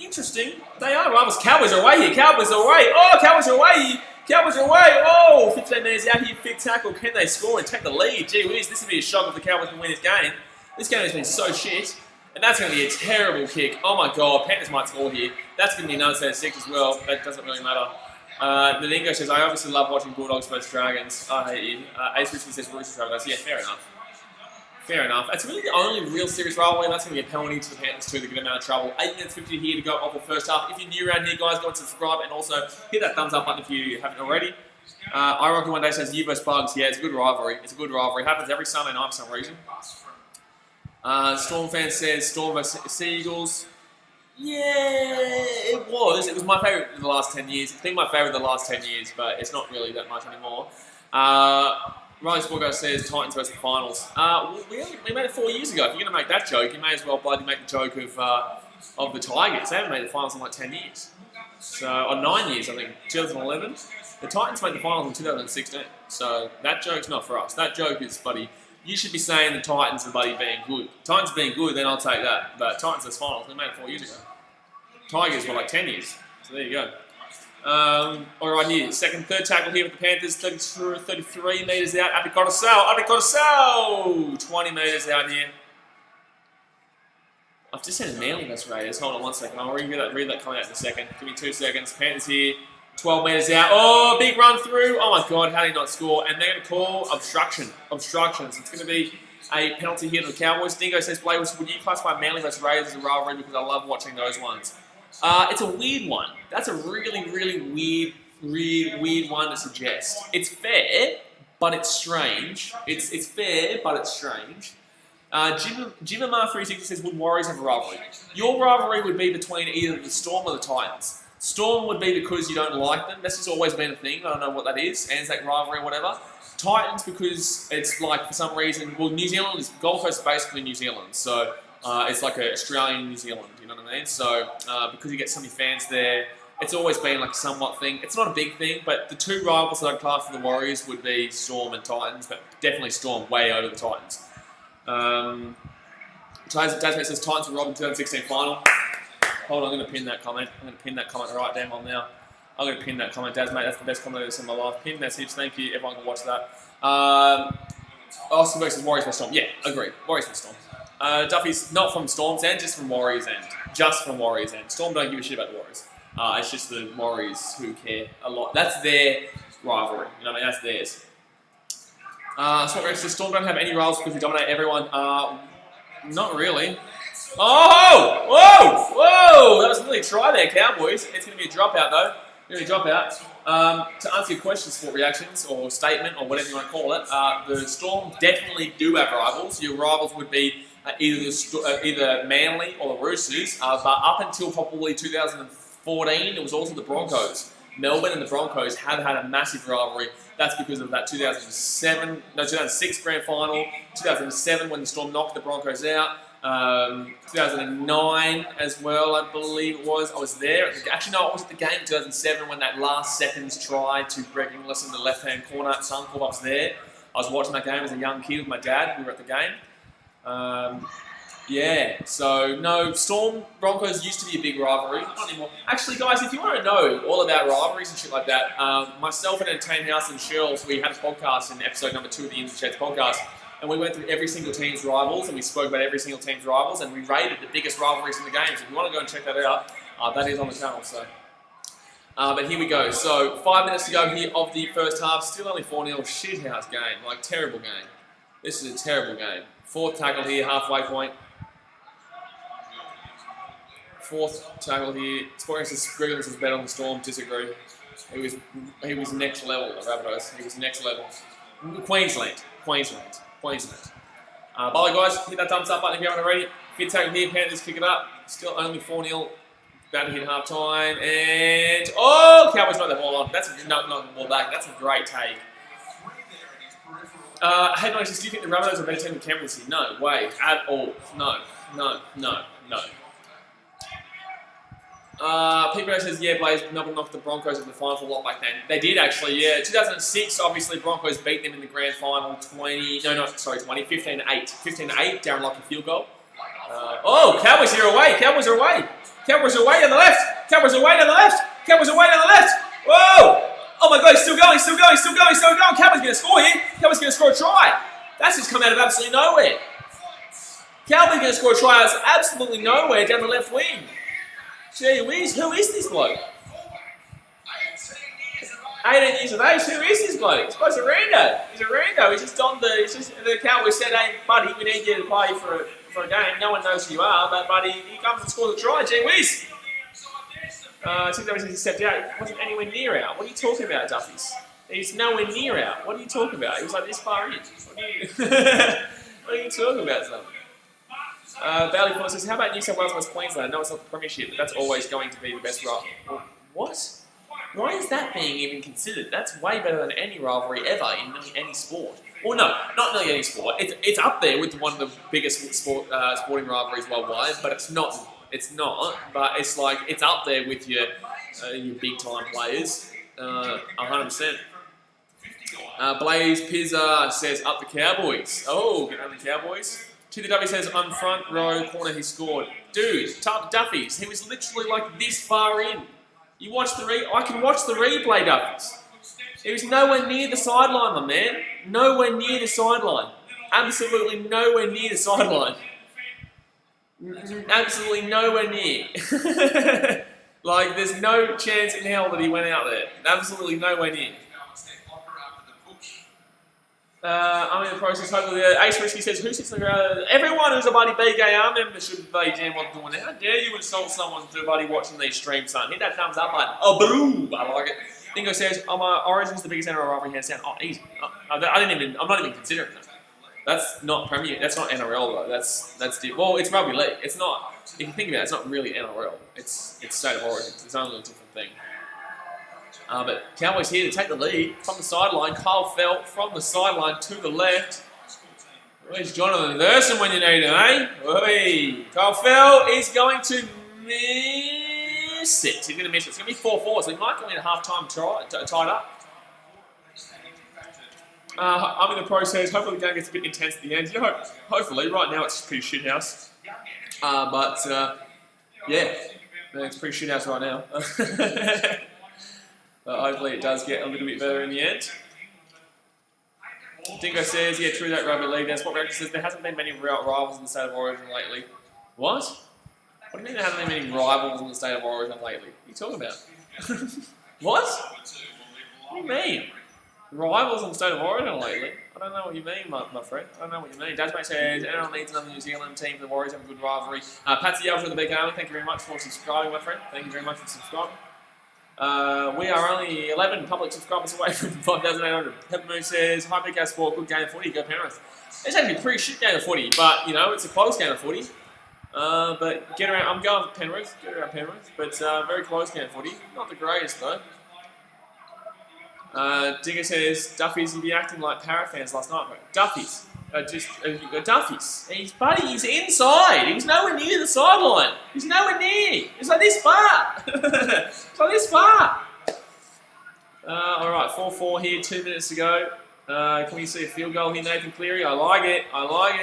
Interesting. They are rivals. Cowboys are away here. Cowboys are away. Oh, Cowboys are away. Cowboys are away. Oh, 15 minutes out here. Fit tackle. Can they score and take the lead? Gee whiz, this would be a shock if the Cowboys can win this game. This game has been so shit. And that's going to be a terrible kick. Oh my God. Panthers might score here. That's going to be another set of 6 as well. That doesn't really matter. The Dingo says, I obviously love watching Bulldogs versus Dragons. I hate you. Ace Richard says Roosters Rabbitohs. Yeah, fair enough. Fair enough. It's really the only real serious rivalry, and that's going to be a penalty to the Panthers too. They're going to out of trouble. 8 minutes 50 here to go off the first half. If you're new around here, guys, go and subscribe, and also hit that thumbs up button if you haven't already. Ironically one day says you versus Bugs. Yeah, it's a good rivalry. It's a good rivalry. It happens every Sunday night for some reason. Storm fan says Storm versus Seagulls. Yeah, it was. It was my favourite in the last 10 years. I think my favourite in the last 10 years, but it's not really that much anymore. Riley Sporgo says Titans versus the finals. We made it 4 years ago. If you're going to make that joke, you may as well bloody make the joke of the Tigers. They haven't made the finals in like 10 years. Or 9 years, I think. 2011. The Titans made the finals in 2016. So that joke's not for us. That joke is, buddy, you should be saying the Titans are buddy being good. Titans being good, then I'll take that. But Titans as finals, they made it 4 years ago. Tigers were like 10 years. So there you go. All right, here, third tackle here with the Panthers, 33 metres out. Apikotasau, 20 metres out here. I've just said Manly versus Raiders. Hold on 1 second. I'll read that coming out in a second. Give me 2 seconds. Panthers here, 12 metres out. Oh, big run through. Oh my God, how did he not score? And they're going to call obstruction. Obstructions. It's going to be a penalty here to the Cowboys. Dingo says, Blake, would you classify Manly versus Raiders as a rivalry? Because I love watching those ones. It's a weird one. That's a really, really weird one to suggest. It's fair, but it's strange. It's fair, but it's strange. Jimamar360 says, would Warriors have a rivalry? Your rivalry would be between either the Storm or the Titans. Storm would be because you don't like them. That's just always been a thing. I don't know what that is. Anzac rivalry or whatever. Titans because it's like, for some reason, well, New Zealand is, Gold Coast is basically New Zealand. So it's like an Australian New Zealand, you know what I mean? So because you get so many fans there, it's always been like a somewhat thing. It's not a big thing, but the two rivals that I'd class for the Warriors would be Storm and Titans, but definitely Storm way over the Titans. Tasman says Titans will rob in 2016 final. Hold on, I'm going to pin that comment. I'm going to pin that comment right damn on now. I'm going to pin that comment, Daz, mate. That's the best comment I've ever seen in my life. Pin message. Thank you. Everyone can watch that. Austin versus Warriors for Storm. Yeah, agree. Warriors for Storm. Duffy's not from Storm's end, just from Warriors' end. Just from Warriors' end. Storm don't give a shit about the Warriors. It's just the Warriors who care a lot. That's their rivalry. You know what I mean? That's theirs. So Storm don't have any rivals because we dominate everyone. Not really. Oh! Whoa! Whoa! That was really a try there, Cowboys. It's going to be a dropout, though. Really dropout. To answer your question, Sport Reactions, or statement, or whatever you want to call it, the Storm definitely do have rivals. Your rivals would be either Manly or the Roosters, but up until probably 2014, it was also the Broncos. Melbourne and the Broncos have had a massive rivalry. That's because of that 2006 grand final, 2007 when the Storm knocked the Broncos out, 2009 as well, I believe it was. I was there. Actually, no, I was at the game 2007 when that last seconds try to Greg Inglis in the left-hand corner at Suncorp. I was there. I was watching that game as a young kid with my dad. We were at the game. Yeah, so no, Storm Broncos used to be a big rivalry, not anymore. Actually, guys, if you want to know all about rivalries and shit like that, myself and Entertain House and Shirls, we had a podcast in episode number 2 of the In the Sheds podcast, and we went through every single team's rivals, and we spoke about every single team's rivals, and we rated the biggest rivalries in the games. If you want to go and check that out, that is on the channel. So, but here we go. So 5 minutes to go here of the first half. Still only 4-0. Shithouse game, like terrible game. This is a terrible game. Fourth tackle here, halfway point. Fourth tackle here. Sporting says Griggles is better on the Storm. Disagree. He was next level at Rabbitohs. He was next level. Queensland. By the way, guys, hit that thumbs up button if you haven't already. Fifth tackle here. Panthers kick it up. Still only 4-0. About to hit half time. And Cowboys got the ball on. That's not the ball back. That's a great take. Hey, no, do you think the Rabbitohs are a better team than Canberra this year? No way at all. No. People says, yeah, Blaze knocked the Broncos in the final for a lot back then. They did actually, yeah. 2006, obviously, Broncos beat them in the grand final 15-8. 15-8, Darren Lockyer field goal. Cowboys are away. Cowboys are away down the left. Whoa! Oh my God, he's still going. Cowboys going to score here. Cowboys going to score a try. That's just come out of absolutely nowhere. Cowboys going to score a try out of absolutely nowhere down the left wing. Gee whiz, who is this bloke? 18 years of age, who is this bloke? He's a rando. He's just on the Cowboys said, hey, buddy, we need you to play for a game. No one knows who you are, but buddy, he comes and scores a try. Gee whiz. Since he stepped out, he wasn't anywhere near out. What are you talking about, Duffies? He's nowhere near out. What are you talking about? He was like this far in. What are you talking about, son? Bailey Fuller says, how about New South Wales vs Queensland? No, it's not the premiership, but that's always going to be the best rivalry. What? Why is that being even considered? That's way better than any rivalry ever in nearly any sport. Well, no, not nearly any sport. It's up there with one of the biggest sporting rivalries worldwide, but it's not. But it's like it's up there with your big time players, 100%. Blaze Pizza says up the Cowboys. Oh, get on the Cowboys. To the W says on front row corner he scored. Dude, Duffies, he was literally like this far in. You watch I can watch the replay, Duffies. He was nowhere near the sideline, my man. Nowhere near the sideline. Absolutely nowhere near the sideline. Absolutely nowhere near. Like, there's no chance in hell that he went out there. Absolutely nowhere near. I'm in the process. Hopefully, Ace Risky says, who sits in the ground? Everyone who's a bloody BKR member should be damn what's doing. How dare you insult someone through bloody watching these streams, son? Hit that thumbs up button. Oh, boom! I like it. Dingo says, Origin's the biggest NRL rivalry hands down. Oh, easy. I'm not even considering that. That's not Premier. That's not NRL though. Well, it's rugby league. It's not. If you think about it, it's not really NRL. It's State of Origin. It's only a different thing. But Cowboys here to take the lead from the sideline. Kyle Felt from the sideline to the left. Where's Jonathan Thurston when you need him, eh? Oi. Kyle Felt is going to miss it. He's going to miss it. It's going to be 4-4, so he might go in at half-time tied up. I'm in the process. Hopefully the game gets a bit intense at the end. You know, hopefully. Right now it's pretty shithouse. Yeah. It's pretty shithouse right now. But hopefully it does get a little bit better in the end. Dingo says, yeah, true that rugby league. Then Sport Director says there hasn't been many rivals in the State of Origin lately. What? What do you mean there haven't been many rivals in the State of Origin lately? What are you talking about? What? What do you mean? Rivals in the State of Origin lately? I don't know what you mean, my friend. I don't know what you mean. Dashmate says, NRL needs another New Zealand team for the Warriors have a good rivalry. Patsy Yells from the BKRmy, thank you very much for subscribing, my friend. Thank you very much for subscribing. We are only 11 public subscribers away from 5,800. Peppermoon says, hi BKRsport, good game of footy, go Penrith. It's actually a pretty shit game of footy, but, you know, it's a close game of footy. But get around, I'm going for Penrith, but very close game of footy. Not the greatest, though. Digger says, Duffy's will be acting like Parrot fans last night. Duffy's. Duffy's. He's inside. He's nowhere near the sideline. He's nowhere near. He's like this far. It's like this far. Alright, 4-4 here, 2 minutes to go. Can we see a field goal here, Nathan Cleary? I like it. I like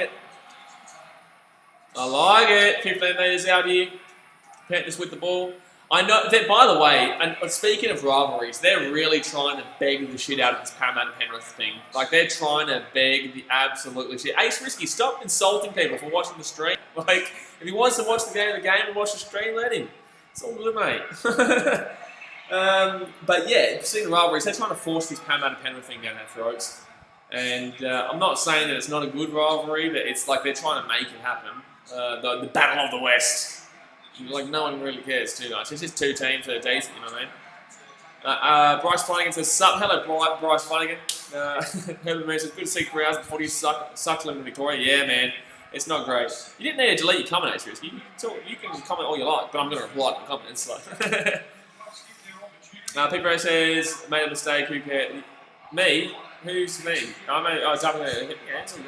it. 15 metres out here. Panthers with the ball. I know that, by the way, and speaking of rivalries, they're really trying to beg the shit out of this Parramatta Penrith thing. Like, they're trying to beg the absolutely shit. Ace Risky, stop insulting people for watching the stream. Like, if he wants to watch the game and watch the stream, let him. It's all good, mate. But yeah, seeing the rivalries, they're trying to force this Parramatta Penrith thing down their throats. And I'm not saying that it's not a good rivalry, but it's like they're trying to make it happen. The Battle of the West. Like, no one really cares too much. It's just two teams that are decent, you know what I mean? Bryce Flanagan says, sup. Hello, Bryce Flanagan. Herbert Moon says, good to see crowds before you suck in Victoria. Yeah, man. It's not great. You didn't need to delete your comments, Risky. You can comment all you like, but I'm going to reply to the comments. So. Pete Bray says, made a mistake. Who cares? Me? Who's me? I definitely hit the answer.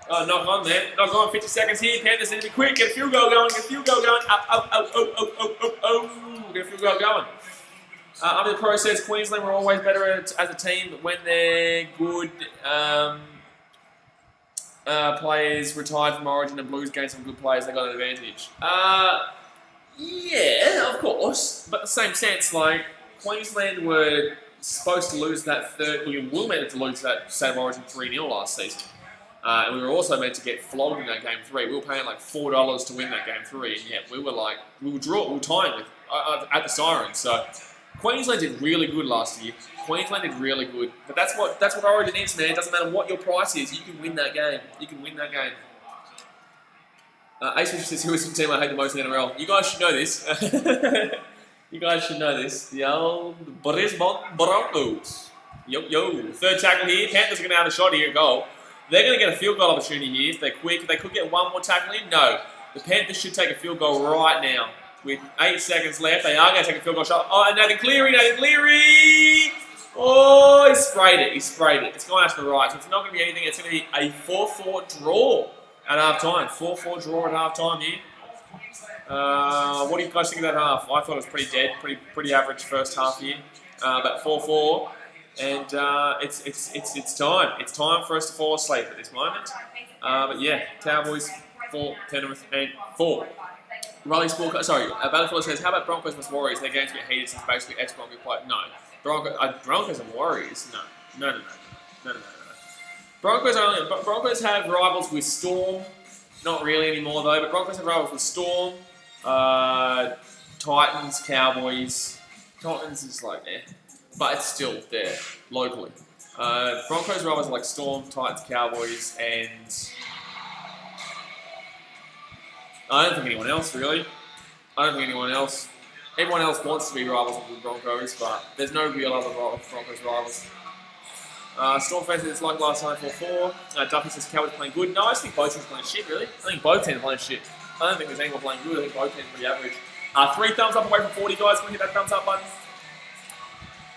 Oh, knock on there. Knock on, 50 seconds here. Panthers need to be quick. Get a field goal going. Get a field goal going. Get a field goal going. Under the process, Queensland were always better as a team when their good players retired from Origin and Blues gained some good players. They got an advantage. Yeah, of course. But in the same sense, like, Queensland were supposed to lose that we were meant to lose that State of Origin 3-0 last season. And we were also meant to get flogged in that game 3. We were paying like $4 to win that game 3, and yet we were tying with at the siren. So Queensland did really good last year. Queensland did really good, but that's what Origin is, man. It doesn't matter what your price is. You can win that game. You can win that game. Ace Fisher says, who is the team I hate the most in the NRL? You guys should know this. You guys should know this. The old Brisbane Broncos. Yo. Third tackle here. Panthers are going to have a shot here at goal. They're going to get a field goal opportunity here if they're quick. They could get one more tackle in. No. The Panthers should take a field goal right now. With 8 seconds left, they are going to take a field goal shot. Oh, and Nathan Cleary! Oh, he sprayed it. It's going out to the right. So it's not going to be anything. It's going to be a 4-4 draw at half-time. 4-4 draw at half-time here. What do you guys think of that half? I thought it was pretty dead. Pretty average first half here. But 4-4. And it's time. It's time for us to fall asleep at this moment. But yeah, Cowboys 4, Penrith and 4. Riley Sport. Sorry, Battlefield says, how about Broncos vs Warriors? Their games get heated since basically ex-Broncos play. No, Broncos and Warriors. No. Broncos have rivals with Storm. Not really anymore though. But Broncos have rivals with Storm, Titans, Cowboys. Titans is like but it's still there, locally. Broncos rivals like Storm, Titans, Cowboys, and I don't think anyone else, really. Everyone else wants to be rivals with the Broncos, but there's no real other Broncos rivals. Stormfest is like last night 4-4. Duffy says Cowboys playing good. No, I just think both teams playing shit, really. I think both teams playing shit. I don't think there's anyone playing good. I think both teams pretty average. 3 thumbs up away from 40, guys. Can we hit that thumbs up button?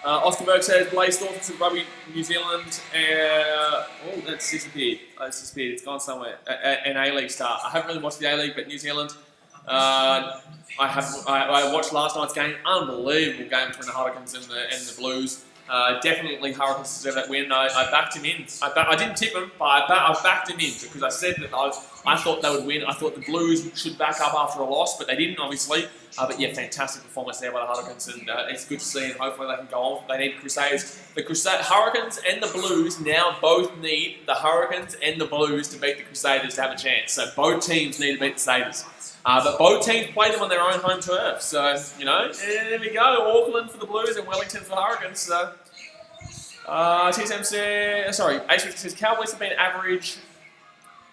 Oscar Berg says Blaze Thornton says Rugby New Zealand. Oh, that's disappeared. It's disappeared. It's gone somewhere. An A-League start. I haven't really watched the A-League, but New Zealand. I watched last night's game. Unbelievable game between the Hurricanes and the Blues. Definitely Hurricanes deserve that win. I backed him in. I didn't tip him, but I backed him in because I said that I thought they would win. I thought the Blues should back up after a loss, but they didn't, obviously. But yeah, fantastic performance there by the Hurricanes, and it's good to see, and hopefully they can go on. They need Crusaders. The Hurricanes and the Blues now both need the Hurricanes and the Blues to beat the Crusaders to have a chance. So both teams need to beat the Crusaders. But both teams play them on their own home turf. So, you know, there we go. Auckland for the Blues and Wellington for the Hurricanes. So, TSM says, sorry, HBC says Cowboys have been average.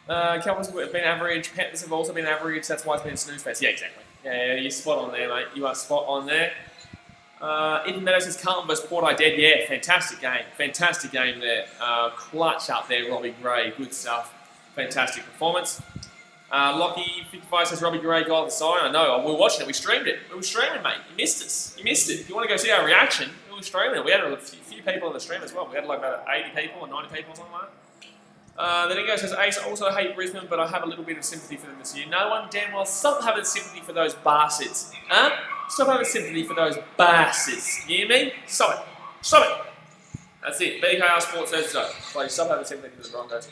Cowboys have been average. Panthers have also been average. That's why it's been snooze fest. Yeah, exactly. Yeah, you're spot on there, mate. You are spot on there. Ethan Meadows says Carlton vs Port I dead. Yeah, fantastic game. Fantastic game there. Clutch up there, Robbie Gray. Good stuff. Fantastic performance. Lockie55 says Robbie Gray goal of the side. I know, we were watching it, we streamed it. We were streaming, mate. You missed us. You missed it. If you want to go see our reaction, we were streaming it. We had a few people on the stream as well. We had like about 80 people or 90 people or something like that. Then he goes, says Ace, I also hate Brisbane, but I have a little bit of sympathy for them this year. No one damn well, stop having sympathy for those bastards. Huh? Stop having sympathy for those bastards. You hear me? Stop it. Stop it. That's it. BKRsport says so. Like, stop having sympathy for the Broncos.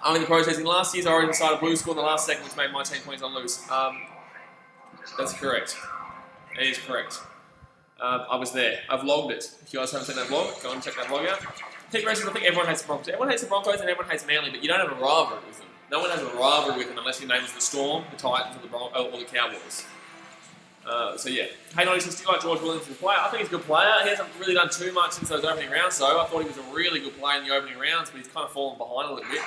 I'm in the process. In last year's Origin side of Blue scored in the last second, which made my team Queensland lose. That's correct. It is correct. I was there. I've vlogged it. If you guys haven't seen that vlog, go and check that vlog out. Peak races, I think everyone hates the Broncos. Everyone hates the Broncos and everyone hates Manly, but you don't have a rivalry with them. No one has a rivalry with them unless your name is the Storm, the Titans, or the Cowboys. So yeah. Hey, Noddy says, do you like George Williams as a player? I think he's a good player. He hasn't really done too much since those opening rounds, though. I thought he was a really good player in the opening rounds, but he's kind of fallen behind a little bit.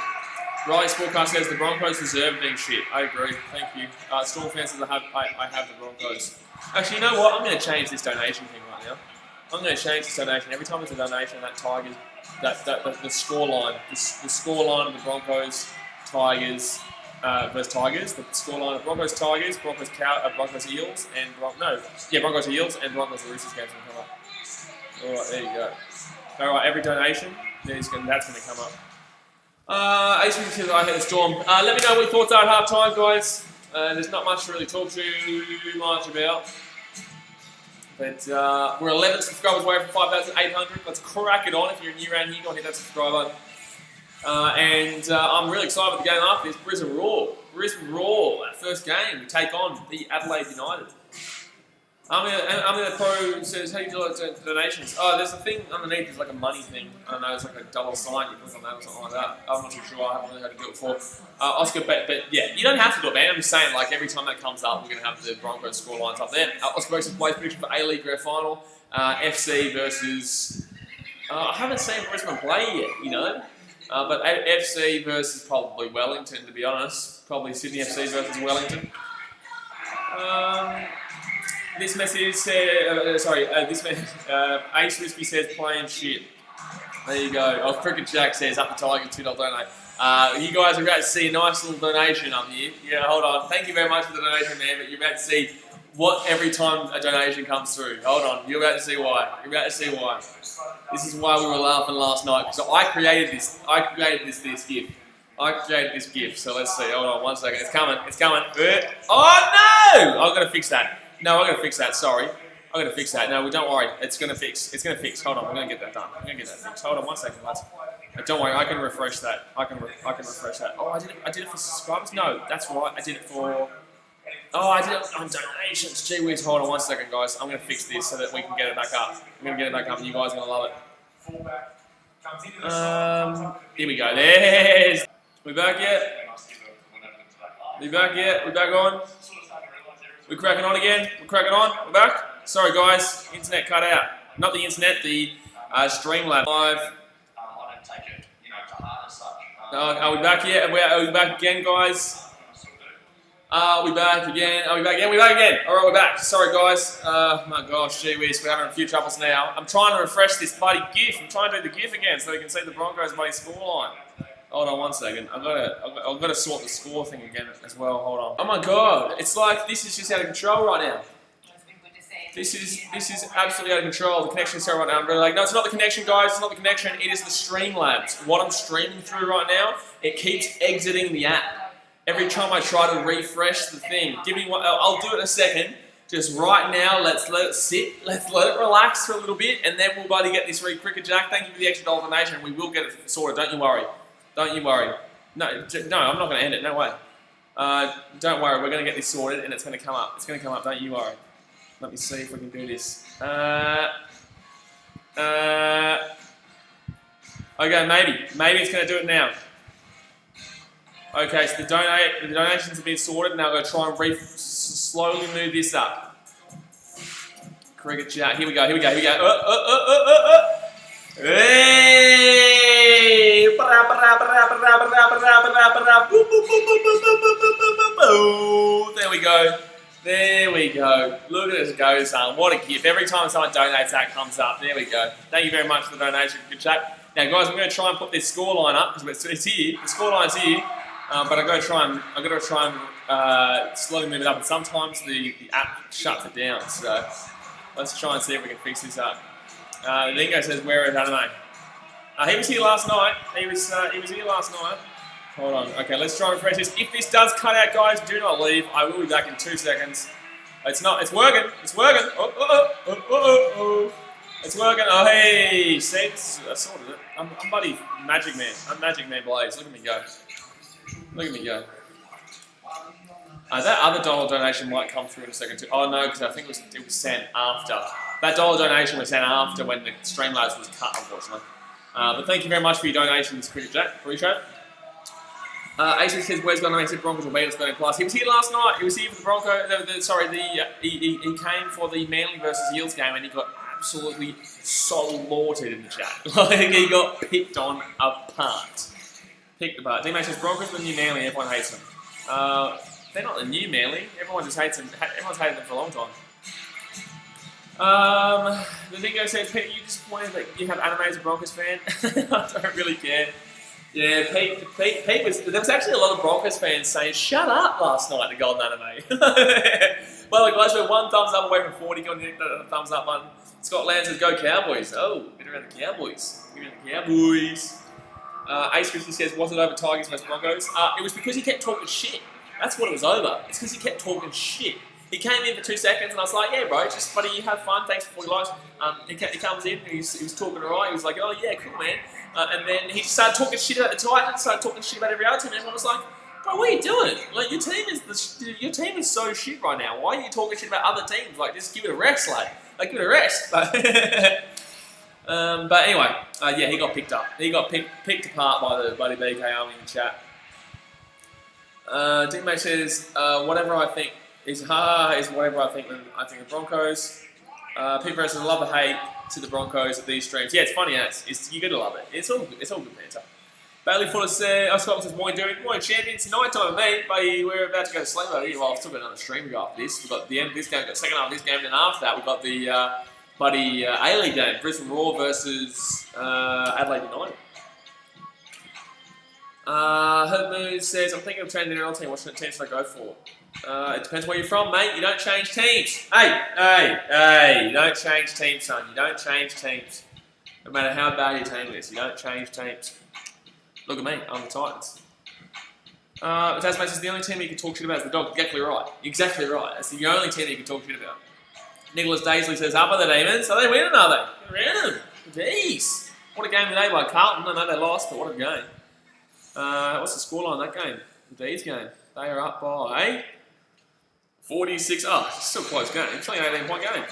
Riley Sportcast says the Broncos deserve being shit. I agree. Thank you. Storm fans says I have the Broncos. Actually, you know what? I'm going to change this donation thing right now. I'm going to change this donation. Every time there's a donation, that Tigers, the score line, the score line of the Broncos, Tigers versus Tigers, the score line of Broncos, Tigers, Broncos Eels, and Broncos Eels and Broncos Roosters games going to come up. All right, there you go. All right, every donation, that's going to come up. HBC says I hate the Storm. Let me know what your thoughts are at half time, guys. There's not much to really talk too much about. But we're 11 subscribers away from 5,800. Let's crack it on. If you're new around here, go and hit that subscribe button. And I'm really excited about the game after this. Brisbane Roar. That first game, we take on the Adelaide United. I'm in the pro says, how do you do like donations? Oh, there's a thing underneath, there's like a money thing. I don't know, it's like a double sign, you click on that or something like that. I'm not too sure, I haven't really had to do it before. Oscar, but yeah, you don't have to do it, man. I'm just saying, like, every time that comes up, we're going to have the Broncos score lines up there. Oscar versus Blaze prediction for A-League Grand Final. FC versus... I haven't seen Brisbane play yet, you know? But FC versus probably Wellington, to be honest. Probably Sydney FC versus Wellington. This message says, Ace Risky says playing shit. There you go. Oh, Cricket Jack says up the Tigers $2 donate. You guys are about to see a nice little donation up here. Yeah, hold on. Thank you very much for the donation, man. But you're about to see what every time a donation comes through. Hold on. You're about to see why. You're about to see why. This is why we were laughing last night. So I created this GIF. I created this GIF. So let's see. Hold on 1 second. It's coming. It's coming. Oh no! I'm gonna fix that. No, I'm going to fix that, sorry. I'm going to fix that. No, don't worry. It's going to fix. It's going to fix. Hold on, we're going to get that done. I'm going to get that fixed. Hold on 1 second, lads. Don't worry, I can refresh that. I can refresh that. Oh, I did it for subscribers? No, that's right. I did it for... Oh, I did it on donations. Gee whiz, hold on 1 second, guys. I'm going to fix this so that we can get it back up. I'm going to get it back up and you guys are going to love it. Here we go. There's... We back yet? We back yet? We back on? We're cracking on again. We're cracking on. We're back. Sorry, guys. Internet cut out. Not the internet, the Streamlabs live. I don't take it, to heart as such. Are we back yet? Are we back again, guys? Are we back again? Are we back again? We're back again. All right, we're back. Sorry, guys. My gosh, gee whiz, we're having a few troubles now. I'm trying to refresh this bloody GIF. I'm trying to do the GIF again so we can see the Broncos' bloody scoreline. Hold on 1 second. I've got to sort the score thing again as well. Hold on. Oh my god, it's like this is just out of control right now. This is absolutely out of control. The connection is terrible right now. I'm really like, no, it's not the connection, guys. It's not the connection. It is the Streamlabs. What I'm streaming through right now, it keeps exiting the app. Every time I try to refresh the thing. Give me one. I'll do it in a second. Just right now, let's let it sit. Let's let it relax for a little bit, and then we'll bloody get this cricket jack. Thank you for the extra dollar donation. We will get it sorted. Don't you worry. Don't you worry. No, I'm not going to end it. No way. Don't worry. We're going to get this sorted, and it's going to come up. It's going to come up. Don't you worry. Let me see if we can do this. Okay, maybe it's going to do it now. Okay, so the donations have been sorted. Now I'm going to try and slowly move this up. Cricket jack. Here we go. Hey! There we go. Look at this go, son. What a gift. Every time someone donates, that comes up. There we go. Thank you very much for the donation. Good chat. Now, guys, I'm going to try and put this scoreline up because it's here. The scoreline's here. But I've got to try and slowly move it up, and sometimes the app shuts it down. So let's try and see if we can fix this up. Dingo says, "Where is Anime?" He was here last night. He was here last night. Hold on. Okay, let's try and refresh this. If this does cut out, guys, do not leave. I will be back in 2 seconds. It's not. It's working. It's working. It's working. Oh, hey, see, I sorted it. I'm bloody Magic Man. I'm Magic Man Blaze. Look at me go. Look at me go. That other dollar donation might come through in a second too. Oh no, because I think it was sent after. That dollar donation was sent after when the Streamlabs was cut, unfortunately. But thank you very much for your donations, Cricket Jack. Appreciate it. AC says, "Where's going to make the Broncos will beat us 13 plus?" He was here last night. He was here for the Broncos. He came for the Manly versus Eels game, and he got absolutely slaughtered in the chat. Like he got picked on apart. Picked apart. D-Mate says, "Broncos are the new Manly. Everyone hates them." They're not the new Manly. Everyone just hates them. Everyone's hated them for a long time. The Dingo says, "Pete, are you disappointed that you have Anime as a Broncos fan?" I don't really care. Yeah, Pete was. There was actually a lot of Broncos fans saying, "Shut up!" last night to Golden Anime. Well, the guys were 1 thumbs up away from 40. Got a thumbs up button. Scott Land says, "Go Cowboys!" Oh, get around the Cowboys. Get around the Cowboys. Ace Christie says, "Was it over Tigers versus Broncos?" It was because he kept talking shit. That's what it was over. It's because he kept talking shit. He came in for 2 seconds and I was like, "Yeah, bro, just buddy, you have fun. Thanks for 40 likes." He comes in and he was talking alright. He was like, "Oh yeah, cool, man." And then he just started talking shit about the Titans, started talking shit about every other team, and everyone was like, "Bro, what are you doing? Like, your team is so shit right now. Why are you talking shit about other teams? Like, just give it a rest, like give it a rest." But anyway, yeah, he got picked up. He got picked apart by the bloody BKRmy in the chat. D-Mate says, "Whatever I think is whatever I think of Broncos." Pete Ferris says, "I love the hate to the Broncos at these streams." Yeah, it's funny, you gotta love it. It's all good banter. Bailey Fuller says, Scott says, "Morning, champions. Night time, mate. Buddy, we're about to go to sleep over here." Well, I've still got another stream to go after this. We've got the end of this game, got the second half of this game, and after that, we've got the bloody A-League game, Brisbane Roar versus Adelaide United. Herb Moon says, "I'm thinking of changing the NRL team. What team should I go for?" It depends where you're from, mate. You don't change teams. Hey, you don't change teams, son. You don't change teams. No matter how bad your team is, you don't change teams. Look at me, I'm the Titans. Tasmania says, "The only team you can talk shit about is the Dogs." Exactly right. Exactly right. That's the only team you can talk shit about. Nicholas Daisley says, "Up are the Demons." Are they winning, are they? Get around them. Jeez. What a game today by Carlton. I know they lost, but what a game. What's the scoreline of that game? The D's game. They are up by 46. Oh, it's still a close game. It's only an 18-point game.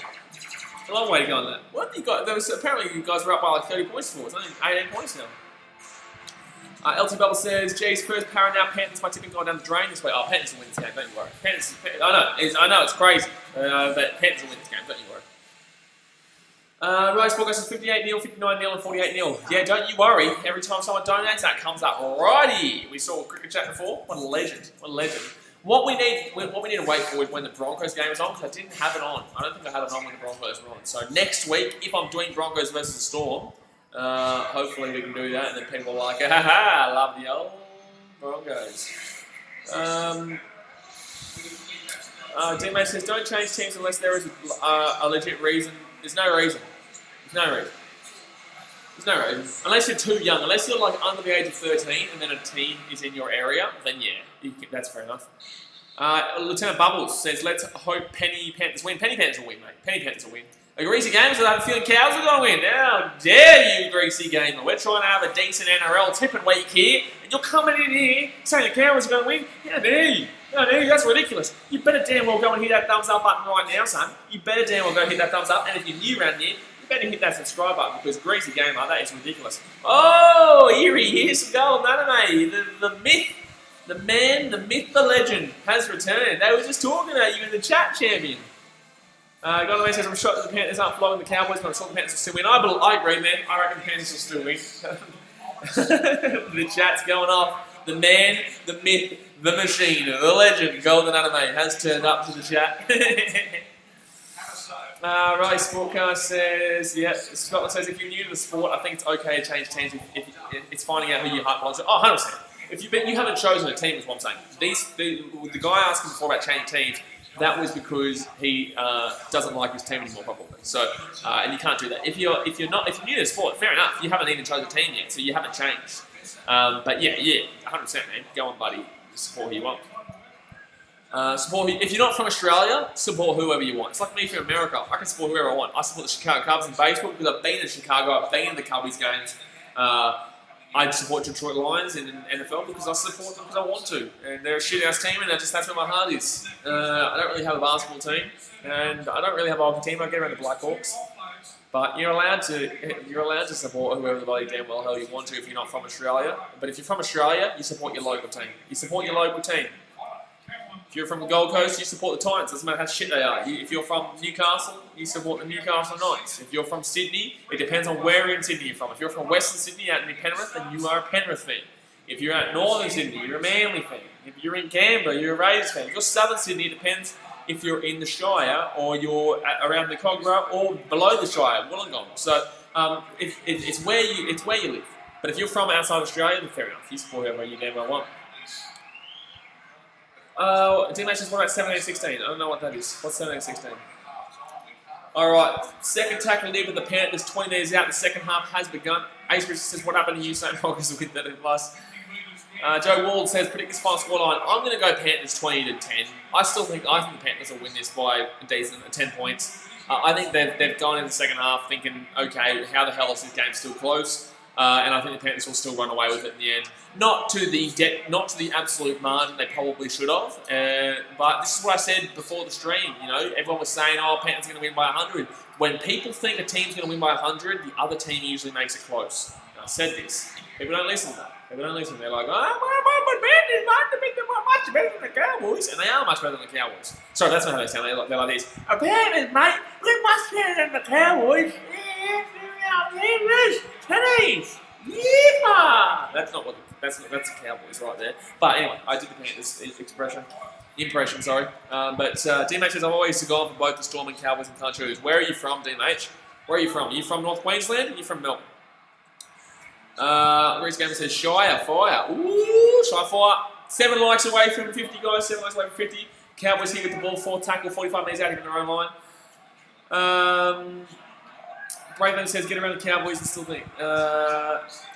A long way to go on that. What have you got? Apparently you guys were up by like 30 points for. It's only 18 points now. LT Bubble says, "Geez, first para now. Panthers, my tipping going down the drain this way." Oh, Panthers will win this game. Don't you worry. Panthers. I know it's crazy, but Panthers will win this game. Don't you worry. Rose Sports says 58-0, 59-0, and 48-0. Yeah, don't you worry. Every time someone donates, that comes up righty. We saw Cricket Chat before. What a legend. What a legend. What we need to wait for is when the Broncos game is on, because I didn't have it on. I don't think I had it on when the Broncos were on. So next week, if I'm doing Broncos versus the Storm, hopefully we can do that, and then people are like, ha, I love the old Broncos. D-Mate says, don't change teams unless there is a legit reason. There's no reason. Unless you're too young. Unless you're like under the age of 13 and then a team is in your area, then yeah, that's fair enough. Lieutenant Bubbles says, let's hope Penny Panthers win. Penny Panthers will win, mate. Penny Panthers will win. A greasy game, so I have a feeling cows are going to win. How dare you, greasy gamer? We're trying to have a decent NRL tipping week here, and you're coming in here saying the cows are going to win? How dare you? How dare you? That's ridiculous. You better damn well go and hit that thumbs up button right now, son. You better damn well go hit that thumbs up, and if you're new around here, better hit that subscribe button because greasy gamer, that is ridiculous. Oh, here he is, Golden Anime. The myth, the man, the myth, the legend has returned. They were just talking about you in the chat, champion. Golden Anime says, I'm shocked that the Panthers aren't flogging the Cowboys, but I'm sure the Panthers will still win. I agree, man. I reckon the Panthers will still win. The chat's going off. The man, the myth, the machine, the legend, Golden Anime has turned up to the chat. Riley Sportcast says, yeah, Scotland says, if you're new to the sport, I think it's okay to change teams if it's finding out who your heart belongs to. Oh, 100%. If you haven't chosen a team, is what I'm saying. The guy asking before about changing teams, that was because he doesn't like his team anymore, probably. So, and you can't do that. If you're new to the sport, fair enough. You haven't even chosen a team yet, so you haven't changed. But yeah, 100%, man. Go on, buddy. Support who you want. If you're not from Australia, support whoever you want. It's like me from America. I can support whoever I want. I support the Chicago Cubs in baseball because I've been in Chicago. I've been in the Cubbies games. I support Detroit Lions in NFL because I support them because I want to. And they're a shit-house team, and that's where my heart is. I don't really have a basketball team, and I don't really have a hockey team. I get around the Blackhawks. But you're allowed to support whoever the bloody damn well hell you want to if you're not from Australia. But if you're from Australia, you support your local team. If you're from the Gold Coast, you support the Titans. Doesn't matter how shit they are. If you're from Newcastle, you support the Newcastle Knights. If you're from Sydney, it depends on where in Sydney you're from. If you're from Western Sydney out in Penrith, then you are a Penrith fan. If you're at Northern Sydney, you're a Manly fan. If you're in Canberra, you're a Raiders fan. If you're Southern Sydney, it depends if you're in the Shire or you're around the Cogra or below the Shire, Wollongong. So it's where you live. But if you're from outside Australia, then fair enough. You support whoever you damn well want. D-Match says, what about 17-16? I don't know what that is. What's 17-16? Alright, second tackle lead with the Panthers, 20 metres out. The second half has begun. Ace Richard says, what happened to you? St. Broncos will win that in plus. Joe Wald says, predict this final scoreline. I'm going to go Panthers 20-10. I think the Panthers will win this by a decent 10 points. I think they've gone in the second half thinking, okay, how the hell is this game still close? And I think the Panthers will still run away with it in the end. Not to the absolute margin they probably should have. But this is what I said before the stream. You know, everyone was saying, "Oh, Panthers are going to win by 100." When people think a team's going to win by 100, the other team usually makes it close. And I said this. People don't listen to that. People don't listen. They're like, "Oh, but Panthers are much better than the Cowboys," and they are much better than the Cowboys. Sorry, that's not how they sound. They're like this. Panthers, mate, we're much better than the Cowboys. Pennies! Yeah! That's not what that's the Cowboys right there. But anyway, I did the Panthers impression, sorry. But DMH says, I've always gone for both the Storm and Cowboys and can't choose. Where are you from, DMH? Where are you from? Are you from North Queensland or are you from Melbourne? Reese Gamer says, Shire, fire. Ooh, Shire, fire. 7 likes away from 50, guys. 7 likes away from 50. Cowboys here with the ball, 4th tackle, 45 metres out, even their own line. Braveman says, get around the Cowboys and still think.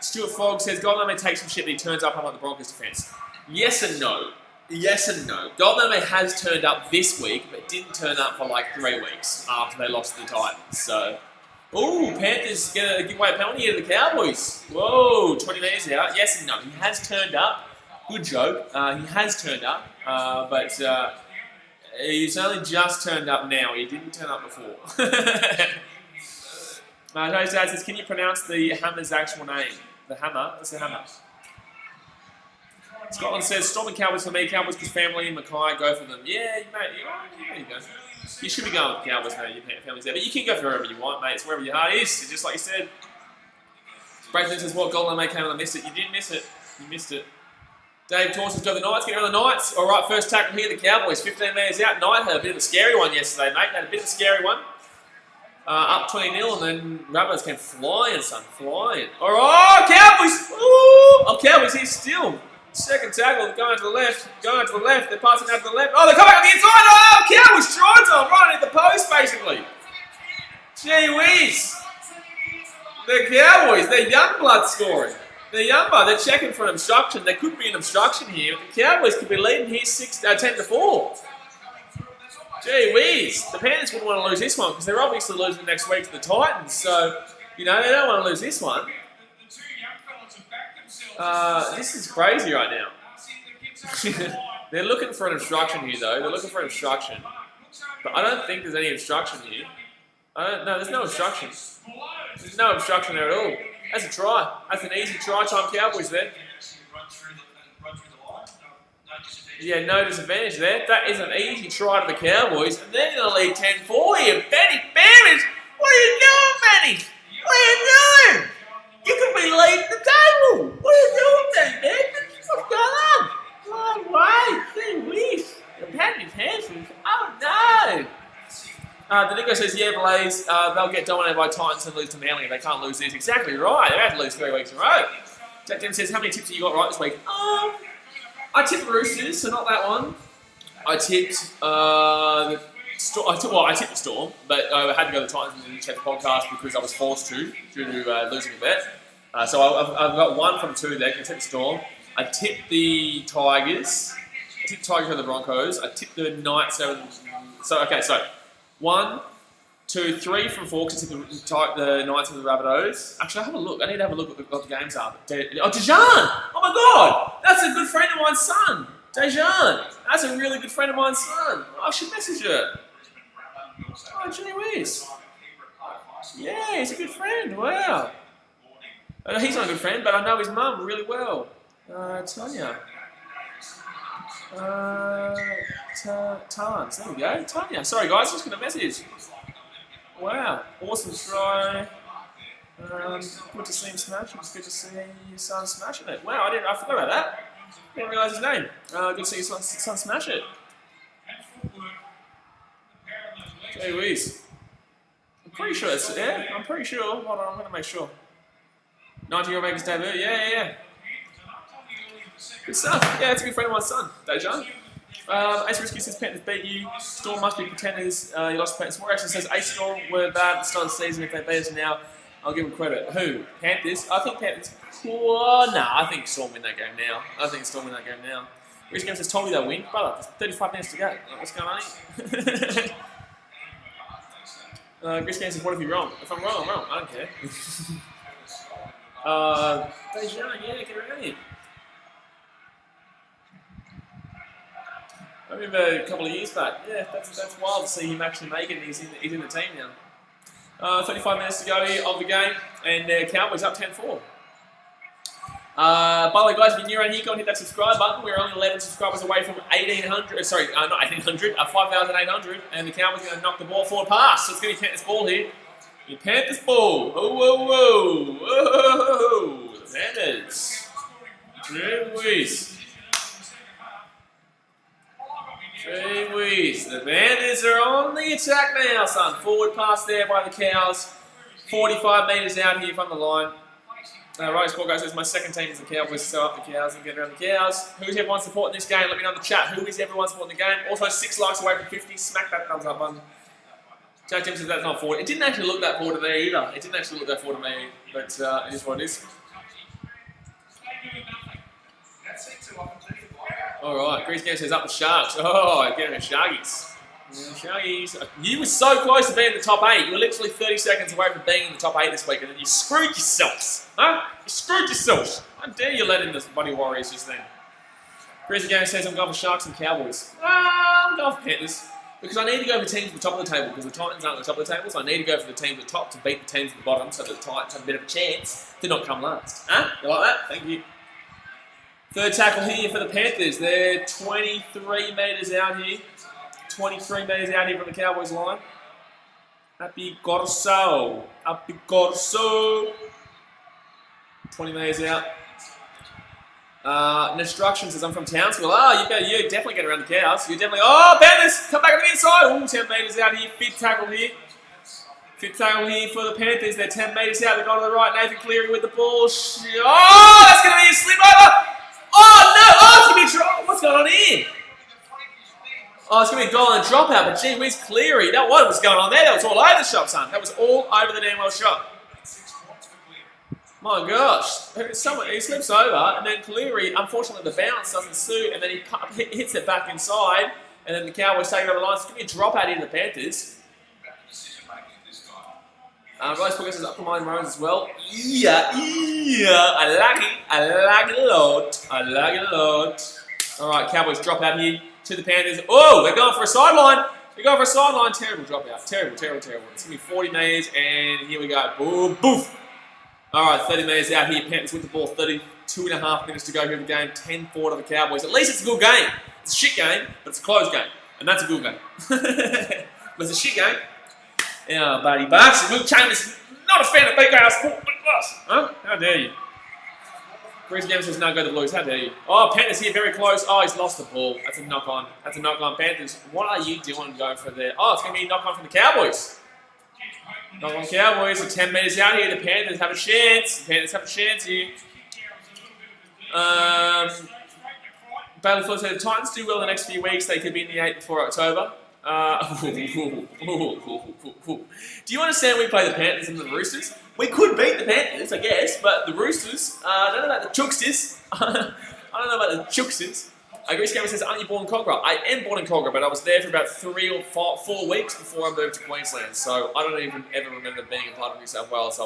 Stuart Fogg says, Golden may take some shit, but he turns up on the Broncos defence. Yes and no. Yes and no. Golden has turned up this week, but didn't turn up for like 3 weeks after they lost to the Titans. So, ooh, Panthers get a giveaway penalty here to the Cowboys. Whoa, 20 metres out. Yes and no. He has turned up. Good joke. He has turned up, but he's only just turned up now. He didn't turn up before. Joe's dad says, can you pronounce the Hammer's actual name? The Hammer? What's the Hammer? Scotland says, Storm and Cowboys for me. Cowboys because family and Mackay, go for them. Yeah, mate, there you go. You should be going with the Cowboys, mate. Your family's there. But you can go for wherever you want, mate. It's wherever your heart is. Just like you said. Braithwaite says, what Golden mate came and I missed it. You didn't miss it. You missed it. Dave Torson's got the Knights, getting on the Knights. All right, first tackle here, the Cowboys, 15 metres out. Knight had a bit of a scary one yesterday, mate. Had a bit of a scary one. Up 20-0, and then Rabbitohs came flying, son, flying. All right, Cowboys! Ooh! Oh, Cowboys here still. Second tackle, going to the left, They're passing out to the left. Oh, they're coming up the inside. Oh, Cowboys tried to right at the post, basically. Gee whiz. The Cowboys, they're young blood scoring. They're young blood, they're checking for an obstruction. There could be an obstruction here. The Cowboys could be leading here 10-4. Gee whiz. The Panthers wouldn't want to lose this one because they're obviously losing next week to the Titans. So, they don't want to lose this one. This is crazy right now. They're looking for an obstruction here, though. They're looking for an obstruction. But I don't think there's any obstruction here. No, there's no obstruction. There's no obstruction there at all. That's a try. That's an easy try time Cowboys there. Yeah, no disadvantage there. That is an easy try to the Cowboys. And they're going to lead 10-4 here. Benny Banners! What are you doing, Benny? What are you doing? You could be leading the table. What are you doing, Benny? What's going on? Oh, right. Gee whiz. The Panthers handsome. Oh, no. The Nico says, yeah, Blaze, they'll get dominated by Titans and lose to Manly. They can't lose this. Exactly right. They have to lose 3 weeks in a row. Jack Dem says, how many tips have you got right this week? I tipped the Roosters, so not that one. I tipped the Storm, but I had to go to the Titans in the Chef's podcast because I was forced to due to losing a bet. So I've got 1 from 2 there. I tipped the Storm. I tipped the Tigers. I tipped the Tigers over the Broncos. I tipped the Knights over the... 1, 2, 3 from 4 because I tipped the Knights over the Rabbitohs. Actually, I need to have a look at what the games are. Dejan! Oh my God! That's a good friend of mine's son! Dejan! That's a really good friend of mine's son! I should message her. Oh, gee whiz. Yeah, he's a good friend. Wow. He's not a good friend, but I know his mum really well. Tanya. Tans. There we go. Tanya. Sorry, guys. Just going to message. Wow. Awesome try. Good to see him smashing. It's good to see your son smashing it. Wow, I forgot about that. Didn't realise his name. Good to see your son smash it. Gee whiz. I'm pretty sure it's, I'm pretty sure. Hold on, I'm going to make sure. 90-year-old make his debut. Yeah. Good stuff. Yeah, it's a good friend of my son, Dejan. Ace Risky says Panthers beat you. Storm must be pretenders. You lost to Panthers. More actually says Ace Storm were bad at the start of the season. If they beat us now, I'll give them credit. Who? Panthers? I think Panthers. I think Storm win that game now. Rich Game says, told me they'll win. Brother, there's 35 minutes to go. What's going on here? Rich Game says, what if you're wrong? If I'm wrong, I'm wrong. I don't care. Dejan, get around here. I remember a couple of years back. Yeah, that's wild to see him actually make it. He's in the team now. 35 minutes to go here of the game, and Cowboys up 10-4. By the way, guys, if you're new around here, go and hit that subscribe button. We're only 11 subscribers away from 1,800. Sorry, not 1,800. 5,800, and the Cowboys are going to knock the ball forward past. So it's going to be Panthers ball here. You Panthers ball. Whoa. The Panthers. Gee whiz. The Panthers are on the attack now, son. Forward pass there by the Cows. 45 metres out here from the line. Right, Sport guys, my second team is the Cowboys, so up the Cows and get around the Cows. Who's everyone supporting this game? Let me know in the chat. Who is everyone supporting the game? Also, 6 likes away from 50. Smack that thumbs up button. Jack Jim says that's not forward. It didn't actually look that forward to me either. But it is what it is. Alright, Grease Game says up the Sharks. Oh, get him Sharkies. Sharkies. You were so close to being in the top 8. You were literally 30 seconds away from being in the top 8 this week, and then you screwed yourselves. Huh? You screwed yourselves. How dare you let in the Buddy Warriors just then? Greasy Game says I'm going for Sharks and Cowboys. I'm going for Panthers. Because I need to go for teams at the top of the table, because the Titans aren't at the top of the table, so I need to go for the teams at the top to beat the teams at the bottom, so that the Titans have a bit of a chance to not come last. Huh? You like that? Thank you. Third tackle here for the Panthers. They're 23 metres out here. 23 metres out here from the Cowboys line. Happy Corso. 20 metres out. Instruction says, I'm from Townsville. You definitely get around the cows. You definitely... Oh, Panthers! Come back on the inside. Ooh, 10 metres out here. Fit tackle here. Fit tackle here for the Panthers. They're 10 metres out. They've gone to the right. Nathan Cleary with the ball. Oh, that's going to be a slip over. Oh, no. Oh, it's going to be a drop. What's going on here? Oh, it's going to be a goal and a dropout. But gee, where's Cleary? What was going on there? That was all over the shop, son. That was all over the damn well shop. My gosh, he slips over, and then Cleary, unfortunately, the bounce doesn't suit, and then he hits it back inside, and then the Cowboys take it over the line. It's going to be a drop out into the Panthers. Rice Booker says up for mine Rose as well. Yeah, I like it a lot. All right, Cowboys drop out here to the Panthers. Oh, they're going for a sideline. Terrible drop out. Terrible. It's going to be 40 metres, and here we go. Boom, boof. All right, 30 metres out here. Panthers with the ball. 32.5 minutes to go here in the game. 10-4 to the Cowboys. At least it's a good game. It's a shit game, but it's a close game. And that's a good game. But it's a shit game. Yeah, buddy. But actually, Luke Chambers, not a fan of BKRsport. Huh? How dare you? Bruce Games says, no, go to the Blues. How dare you? Oh, Panthers here, very close. Oh, he's lost the ball. That's a knock-on. Panthers, what are you doing going for there? Oh, it's going to be a knock-on from the Cowboys. Knock-on Cowboys are 10 metres out here. The Panthers have a chance. Here. Bailey Floyd said, if the Titans do well the next few weeks, they could be in the 8 before October. Do you understand we play the Panthers and the Roosters? We could beat the Panthers, I guess, but the Roosters, I don't know about the Chooksters. Grease Gamer says, aren't you born in Cogra? I am born in Cogra, but I was there for about 3 or 4 weeks before I moved to Queensland. So I don't even ever remember being a part of New South Wales.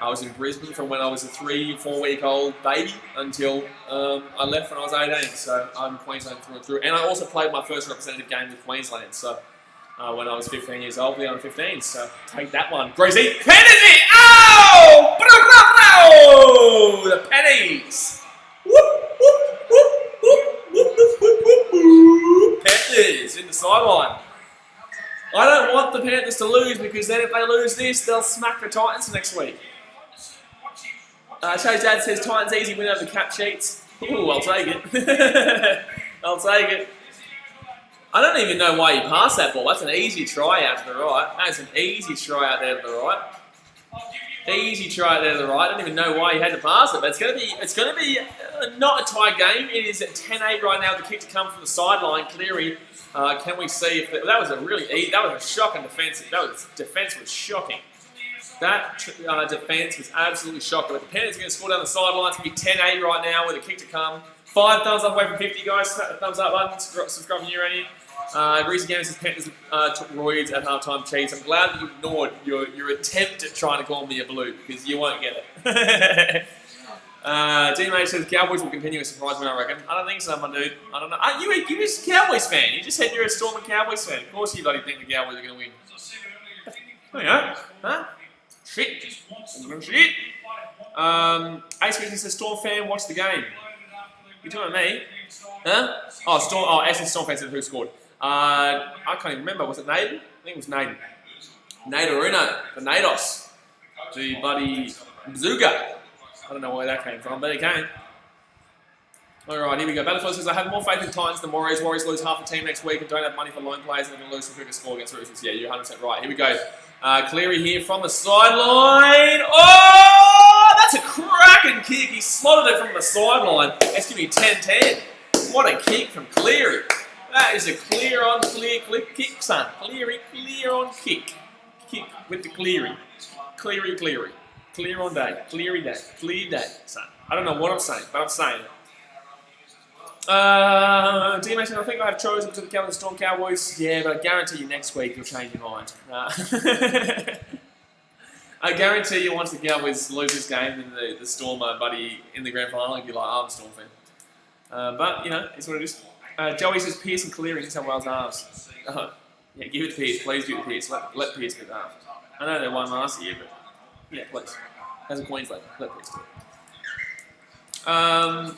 I was in Brisbane from when I was a 3 or 4 week old baby until I left when I was 18. So I'm Queensland through and through. And I also played my first representative game with Queensland. So when I was 15 years old, under 15. So take that one. Greasy. Penalty! Oh! The pennies! Panthers in the sideline. I don't want the Panthers to lose because then if they lose this, they'll smack the Titans next week. Shay's dad says Titans easy win over the cap sheets. Ooh, I'll take it. I don't even know why you passed that ball. That's an easy try out to the right. That's an easy try out there to the right. I don't even know why you had to pass it, but it's going to be not a tight game. It is at 10-8 right now. The kick to come from the sideline. Cleary, can we see if that was a shocking defense. Defense was shocking. That defense was absolutely shocking. But the Panthers are going to score down the sideline. It's going to be 10-8 right now with a kick to come. 5 thumbs up away from 50, guys. Smack the thumbs up button. Subscribe when you're ready. Reese Games says Panthers took roids at halftime. Cheese. I'm glad that you ignored your attempt at trying to call me a blue because you won't get it. D-Mate says Cowboys will continue a surprise win, I reckon. I don't think so, my dude. I don't know. You're a Cowboys fan. You just said you're a Storm and Cowboys fan. Of course you bloody think the Cowboys are going to win. There you go. Huh? Shit. Ace Christian says Storm fan, watch the game. You talking about me? Huh? Oh, Storm. Oh, actually, Storm fan said who scored. I can't even remember. Was it Naden? I think it was Naden. Naderuno. The Nados. The bloody Bazooka. I don't know where that came from, but it came. Alright, here we go. Battlefield says, I have more faith in Titans than Warriors. Warriors lose half the team next week and don't have money for loan players and they're going to lose some quicker score against Roosters. Yeah, you're 100% right. Here we go. Cleary here from the sideline. Oh, that's a cracking kick. He slotted it from the sideline. It's going to be 10-10. What a kick from Cleary. That is a clear kick, son. Clear on kick. Kick with the Cleary. Cleary. Clear on day. Clear day, son. I don't know what I'm saying, but I'm saying it. D-Mason, I think I have chosen to the Cowboys Storm Cowboys. Yeah, but I guarantee you next week you'll change your mind. I guarantee you once the Cowboys lose this game, then the Storm are buddy in the grand final, you'll be like, I'm a Storm fan. But, you know, it's what it is. Joey says Pierce and Cleary in New South Wales halves. Yeah, give it to Pierce. Please give it to Pierce. Let Pierce get the half. I know they won last year, but yeah, please. As a Queenslander, let Pierce do it.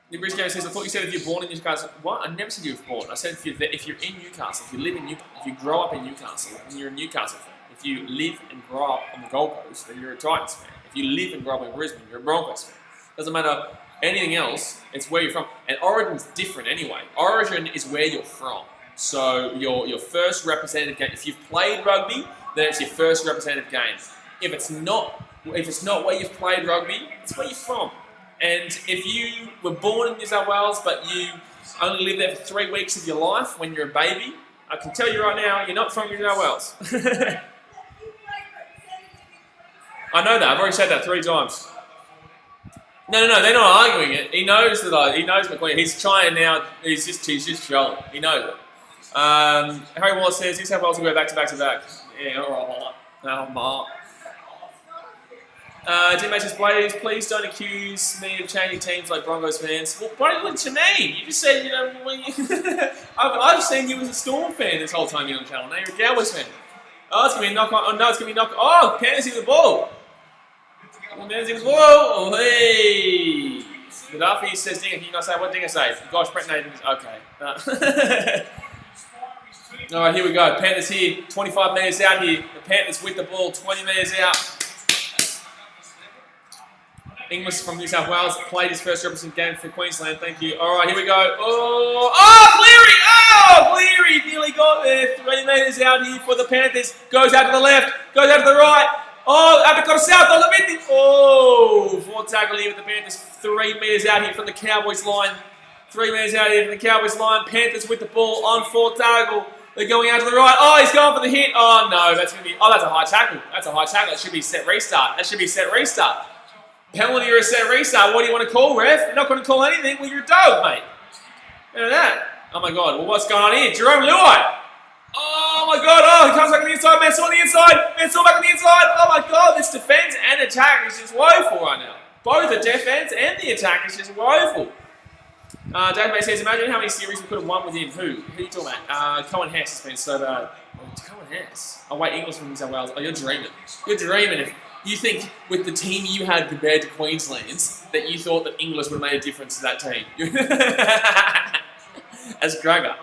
The British Game says, I thought you said if you're born in Newcastle. What? I never said you were born. I said if you're in Newcastle, if you live in Newcastle, if you grow up in Newcastle, then you're a Newcastle fan. If you live and grow up on the Gold Coast, then you're a Titans fan. If you live and grow up in Brisbane, you're a Broncos fan. Doesn't matter Anything else, it's where you're from. And Origin's different anyway. Origin is where you're from. So your first representative game. If you've played rugby, then it's your first representative game. If it's not where you've played rugby, it's where you're from. And if you were born in New South Wales, but you only lived there for 3 weeks of your life when you're a baby, I can tell you right now, you're not from New South Wales. I know that. I've already said that 3 times. No, they're not arguing it. He knows that. He knows McQueen. He's trying now. He's just trolling. He knows it. Harry Wallace says New South Wales will go back to back to back. Yeah, all right. Jim H says, please don't accuse me of changing teams like Broncos fans. Well, what do you mean? You just said, I've seen you as a Storm fan this whole time you're on the channel. Now you're a Cowboys fan. Oh, it's going to be a knock on. Oh, no, it's going to be a knock on. Oh, Panthers in the ball. Panthers in the ball. Oh, hey. Gaddafi says, Dinger, can you not say what Dinger says? Gosh, Brett Nathan is okay. All right, here we go. Panthers here, 25 metres out here. The Panthers with the ball, 20 metres out. English from New South Wales played his first representative game for Queensland. Thank you. All right, here we go. Cleary! Cleary nearly got there. 3 metres out here for the Panthers. Goes out to the left. Goes out to the right. Abicott south on the mid. Forward tackle here with the Panthers. 3 metres out here from the Cowboys line. 3 metres out here from the Cowboys line. Panthers with the ball on forward tackle. They're going out to the right. Oh, he's going for the hit. Oh, no, that's going to be... Oh, that's a high tackle. That's a high tackle. It should be set restart. That should be set restart. Penalty or a set restart. What do you want to call, ref? You're not going to call anything. Well, you're a dog, mate. Look at that. Oh, my God. Well, what's going on here? Jerome Luai. Oh, my God. Oh, he comes back on the inside. Mansour on the inside. Mansour back on the inside. Oh, my God. This defense and attack is just woeful right now. Both the defense and the attack is just woeful. Dave May says, imagine how many series we could have won with him. Who are you talking about? Cohen Hess has been so bad. Cohen Hess? Oh, wait. English from New South Wales. Oh, you're dreaming. You're dreaming if... You think with the team you had compared to Queensland's that you thought that English would have made a difference to that team? As Grugger.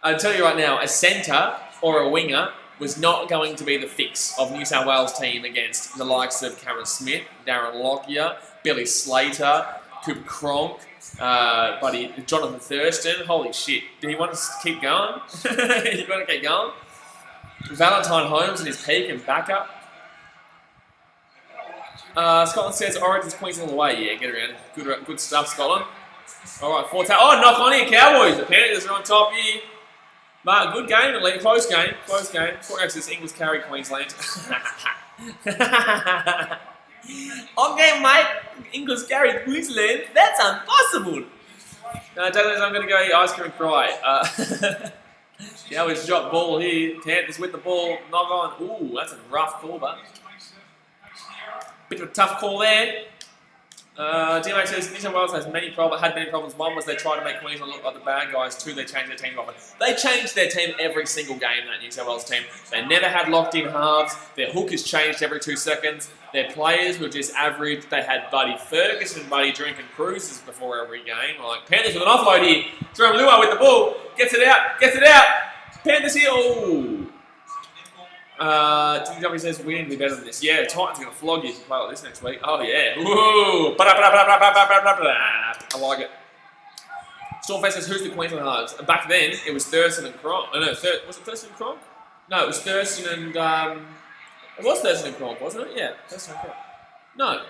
I'll tell you right now, a centre or a winger was not going to be the fix of New South Wales team against the likes of Cameron Smith, Darren Lockyer, Billy Slater, Cooper Cronk, Jonathan Thurston. Holy shit. Did he want us to keep going? He want to keep going? Valentine Holmes in his peak and backup. Scotland says Origin's Queensland away. Yeah, get around. Good stuff, Scotland. All right, knock on here, Cowboys. The Panthers are on top here. But good game, at least. Close game. Actually, this English carry Queensland. Okay, mate. English carry Queensland. That's impossible. Douglas, I'm going to go eat ice cream and cry. Cowboys drop ball here. Panthers with the ball. Knock on. Ooh, that's a rough call, but. Bit of a tough call there. DMA says New South Wales had many problems. One was they tried to make Queensland look like the bad guys. 2, they changed their team often. They changed their team every single game, that New South Wales team. They never had locked-in halves. Their hook is changed every 2 seconds. Their players were just average. They had Buddy Ferguson, Buddy drinking cruises before every game. Like Panthers with an offload here. Jerome Luai with the ball. Gets it out. Panthers here. Oh. TW says we need to be better than this. Yeah, the Titans are going to flog you if you play like this next week. Oh, yeah. Woo! I like it. Stormfest says, who's the Queensland halves? Back then, it was Thurston and Cronk. Oh, no, was it Thurston and Cronk? No, it was Thurston and... it was Thurston and Cronk, wasn't it? Yeah, Thurston and Cronk. No.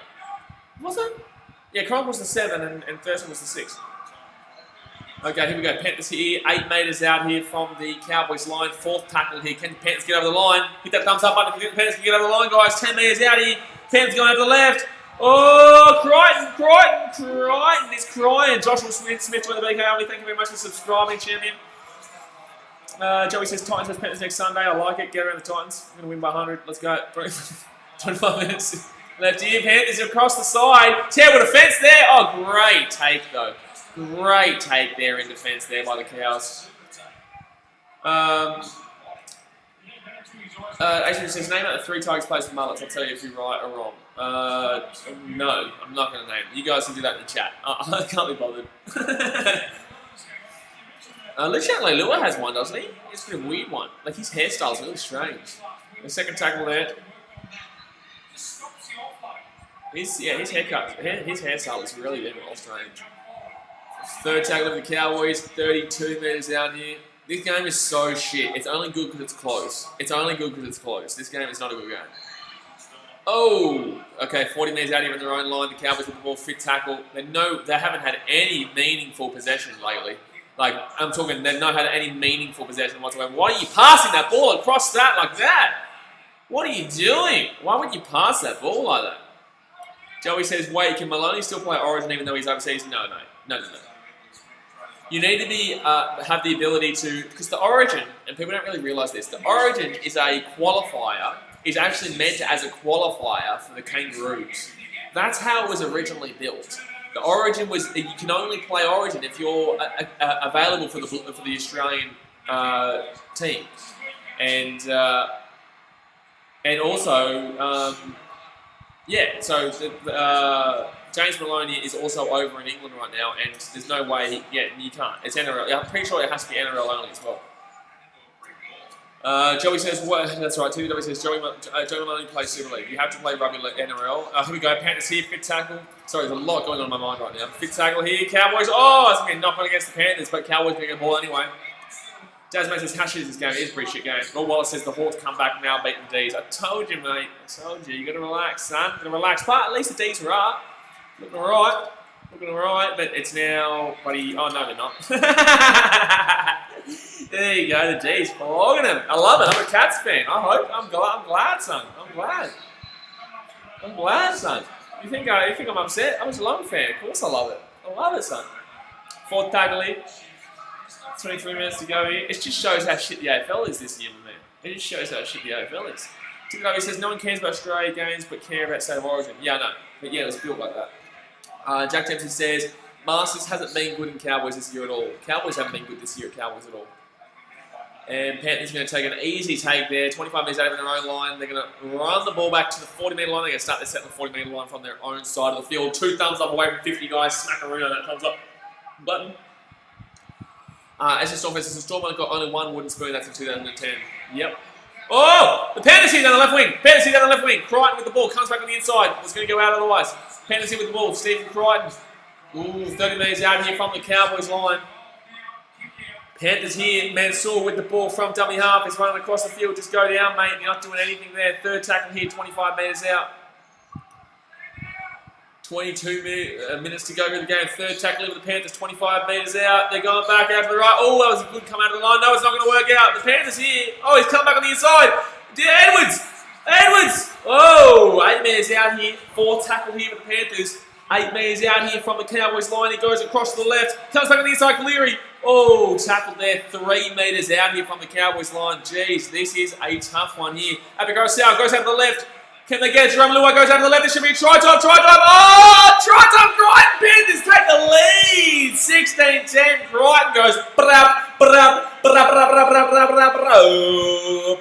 Was it? Yeah, Cronk was the 7 and Thurston was the 6. Okay, here we go. Panthers here, 8 metres out here from the Cowboys line. 4th tackle here. Can the Panthers get over the line? Hit that thumbs up button if the Panthers can get over the line, guys. 10 metres out here. Panthers going over to the left. Oh, Crichton is crying. Joshua Smith with the BKRmy. Thank you very much for subscribing, champion. Joey says Titans vs Panthers next Sunday. I like it. Get around the Titans. We're going to win by 100. Let's go. 25 minutes left here. Panthers across the side. Terrible defence there. Oh, great take, though. Great take there in defence there by the Cows. Actually, says name out the 3 Tigers players with mullets. I'll tell you if you're right or wrong. No, I'm not going to name them. You guys can do that in the chat. I can't be bothered. Lucian Leilua has one, doesn't he? It's a pretty weird one. Like his hairstyle's really strange. The second tackle there. His hairstyle is really been well strange. Third tackle of the Cowboys, 32 metres out here. This game is so shit. It's only good because it's close. It's only good because it's close. This game is not a good game. Oh, okay, 40 metres out here in their own line. The Cowboys with the ball, fit tackle. They haven't had any meaningful possession lately. Like, I'm talking, they've not had any meaningful possession whatsoever. Why are you passing that ball across that like that? What are you doing? Why would you pass that ball like that? Joey says, wait, can Maloney still play Origin even though he's overseas? No. You need to have the ability to, because the Origin, and people don't really realise this, the Origin is a qualifier, is actually meant as a qualifier for the Kangaroos. That's how it was originally built. The Origin was, you can only play Origin if you're available for the Australian team. And also, James Maloney is also over in England right now, and there's no way, you can't. It's NRL. I'm pretty sure it has to be NRL only as well. Joey says, that's right, TW says, Joey Maloney plays Super League. You have to play rugby NRL. Here we go, Panthers here, fit tackle. Sorry, there's a lot going on in my mind right now. Fit tackle here, Cowboys. Oh, it's going to be a knock on against the Panthers, but Cowboys going to get the ball anyway. Jasmine says, how shit is this game? It is a pretty shit game. Rob Wallace says, the Hawks come back now, beating the Ds. I told you, mate. I told you. You got to relax, son. Got to relax. But at least the Ds are up. Looking alright. But it's now, buddy. Oh, no, they're not. There you go. The D's flogging him. I love it. I'm a Cats fan. I'm glad, son. I'm glad, son. You think I'm upset? I'm a Geelong fan. Of course I love it. I love it, son. Fourth tackle here. 23 minutes to go here. It just shows how shit the AFL is this year, man. It just shows how shit the AFL is. TW says, no one cares about Australia games, but care about State of Origin. Yeah, I know. But yeah, it was built like that. Jack Dempsey says, Masters hasn't been good in Cowboys this year at all. Cowboys haven't been good this year at Cowboys at all. And Panthers are going to take an easy take there. 25 metres out of their own line. They're going to run the ball back to the 40-metre line. They're going to start their set on the 40-metre line from their own side of the field. 2 thumbs up away from 50 guys. Smack around that thumbs up button. As the Stormfest, the Storm got only one wooden spoon. That's in 2010. Yep. Oh! The Panthers here down the left wing. Crichton with the ball. Comes back on the inside. Was going to go out otherwise. Panthers here with the ball. Stephen Crichton. Ooh, 30 metres out here from the Cowboys line. Panthers here. Mansour with the ball from dummy half. He's running across the field. Just go down, mate. You're not doing anything there. Third tackle here. 25 metres out. 22 minutes to go in the game. Third tackle with the Panthers, 25 metres out. They're going back out to the right. Oh, that was a good come out of the line. No, it's not going to work out. The Panthers here. Oh, he's come back on the inside. Edwards. Oh, 8 metres out here. Fourth tackle here for the Panthers. 8 metres out here from the Cowboys line. He goes across to the left. Comes back on the inside. Cleary. Oh, tackled there. 3 metres out here from the Cowboys line. Jeez, this is a tough one here. Abigail South goes out to the left. Can they get it? Jerome Luai goes out to the left. This should be a try time. Oh, try time. Crichton Panthers take the lead. 16-10. Crichton goes.